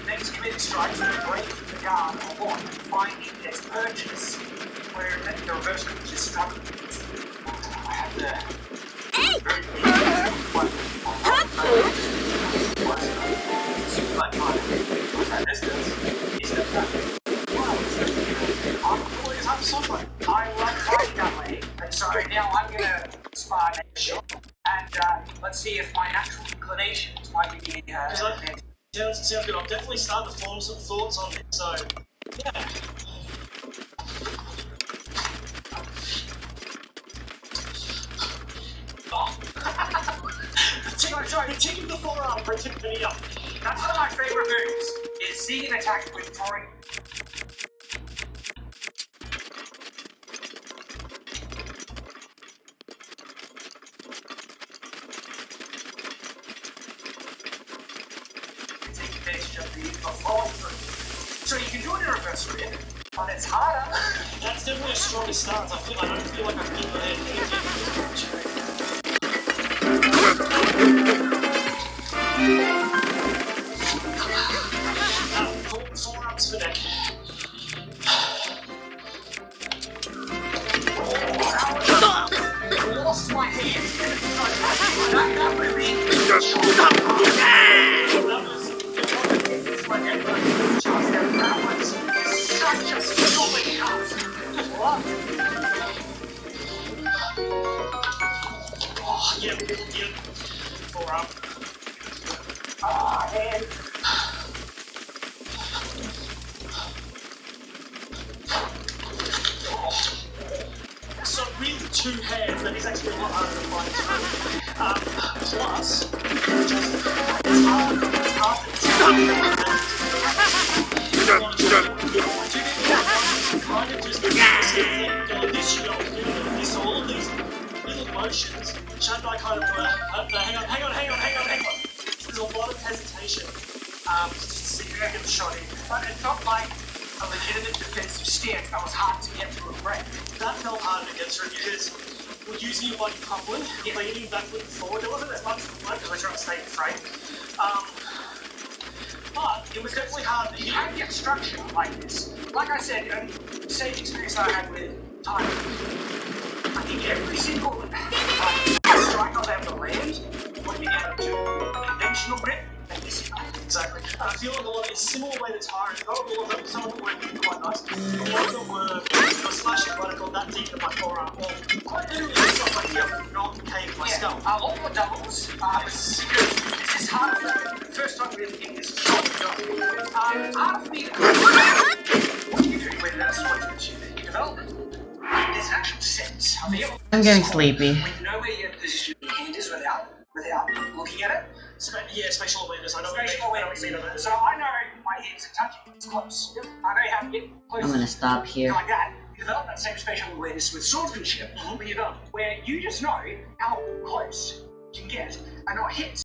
[SPEAKER 3] next committed strikes will break the guard or what, finding its purchase, where the reverse grip is struggling. I have the very I like fighting that way, and so now I'm gonna spar next shot, and let's see if my natural inclinations might be
[SPEAKER 5] sounds good. I'm definitely starting to form some thoughts on it, so yeah. Sorry, taking the forearm for a tip penny up.
[SPEAKER 3] That's one of my favorite moves, is seeing an attack with drawing. Take advantage of the follow through. So you can do it in reverse grip, but it's harder.
[SPEAKER 5] That's definitely a stronger stance. I don't feel like I've given it anything. Forearms for neck.
[SPEAKER 3] I lost my hand. That would have been such a solid cut. What?
[SPEAKER 5] Oh, yeah. Forearm.
[SPEAKER 3] Ah, man.
[SPEAKER 5] So with two hands, that is actually a lot harder to find. Plus, it's hard kind of just this all of these little motions. Shandai kind of hang on. There's a lot of hesitation. Just to see if I get the shot in.
[SPEAKER 3] But it felt like a legitimate defensive stance that was hard to get through a break.
[SPEAKER 5] That felt harder to get through because we're using your body coupling, leaning backward and forward. There wasn't as much work because we're trying to stay in frame. But it was definitely hard.
[SPEAKER 3] You can get structure like this. Like I said, the same experience I had with time. I think every single strike I was able to land would be able to do a conventional grip and this.
[SPEAKER 5] Exactly. I feel like a lot of it's similar way to Tyron. Not all of them, some of them were quite nice. A lot of them were slashing vertical that deep in my forearm. Or quite literally stuff like here, not cave my skull.
[SPEAKER 3] All the doubles, this is hard for the first time really getting this shot job. Hard for me to what do you do with that switch? You develop
[SPEAKER 1] I'm getting sleepy.
[SPEAKER 3] When you know where your position of your hand is without looking at it.
[SPEAKER 5] Spatial awareness. I know what you
[SPEAKER 3] Spatial
[SPEAKER 5] mean.
[SPEAKER 3] awareness. So I know my hand's touching. It's close. I know how to get close.
[SPEAKER 1] I'm gonna stop here.
[SPEAKER 3] Like that. You develop that same spatial awareness with swordsmanship when you're done, where you just know how close you can get and not hit.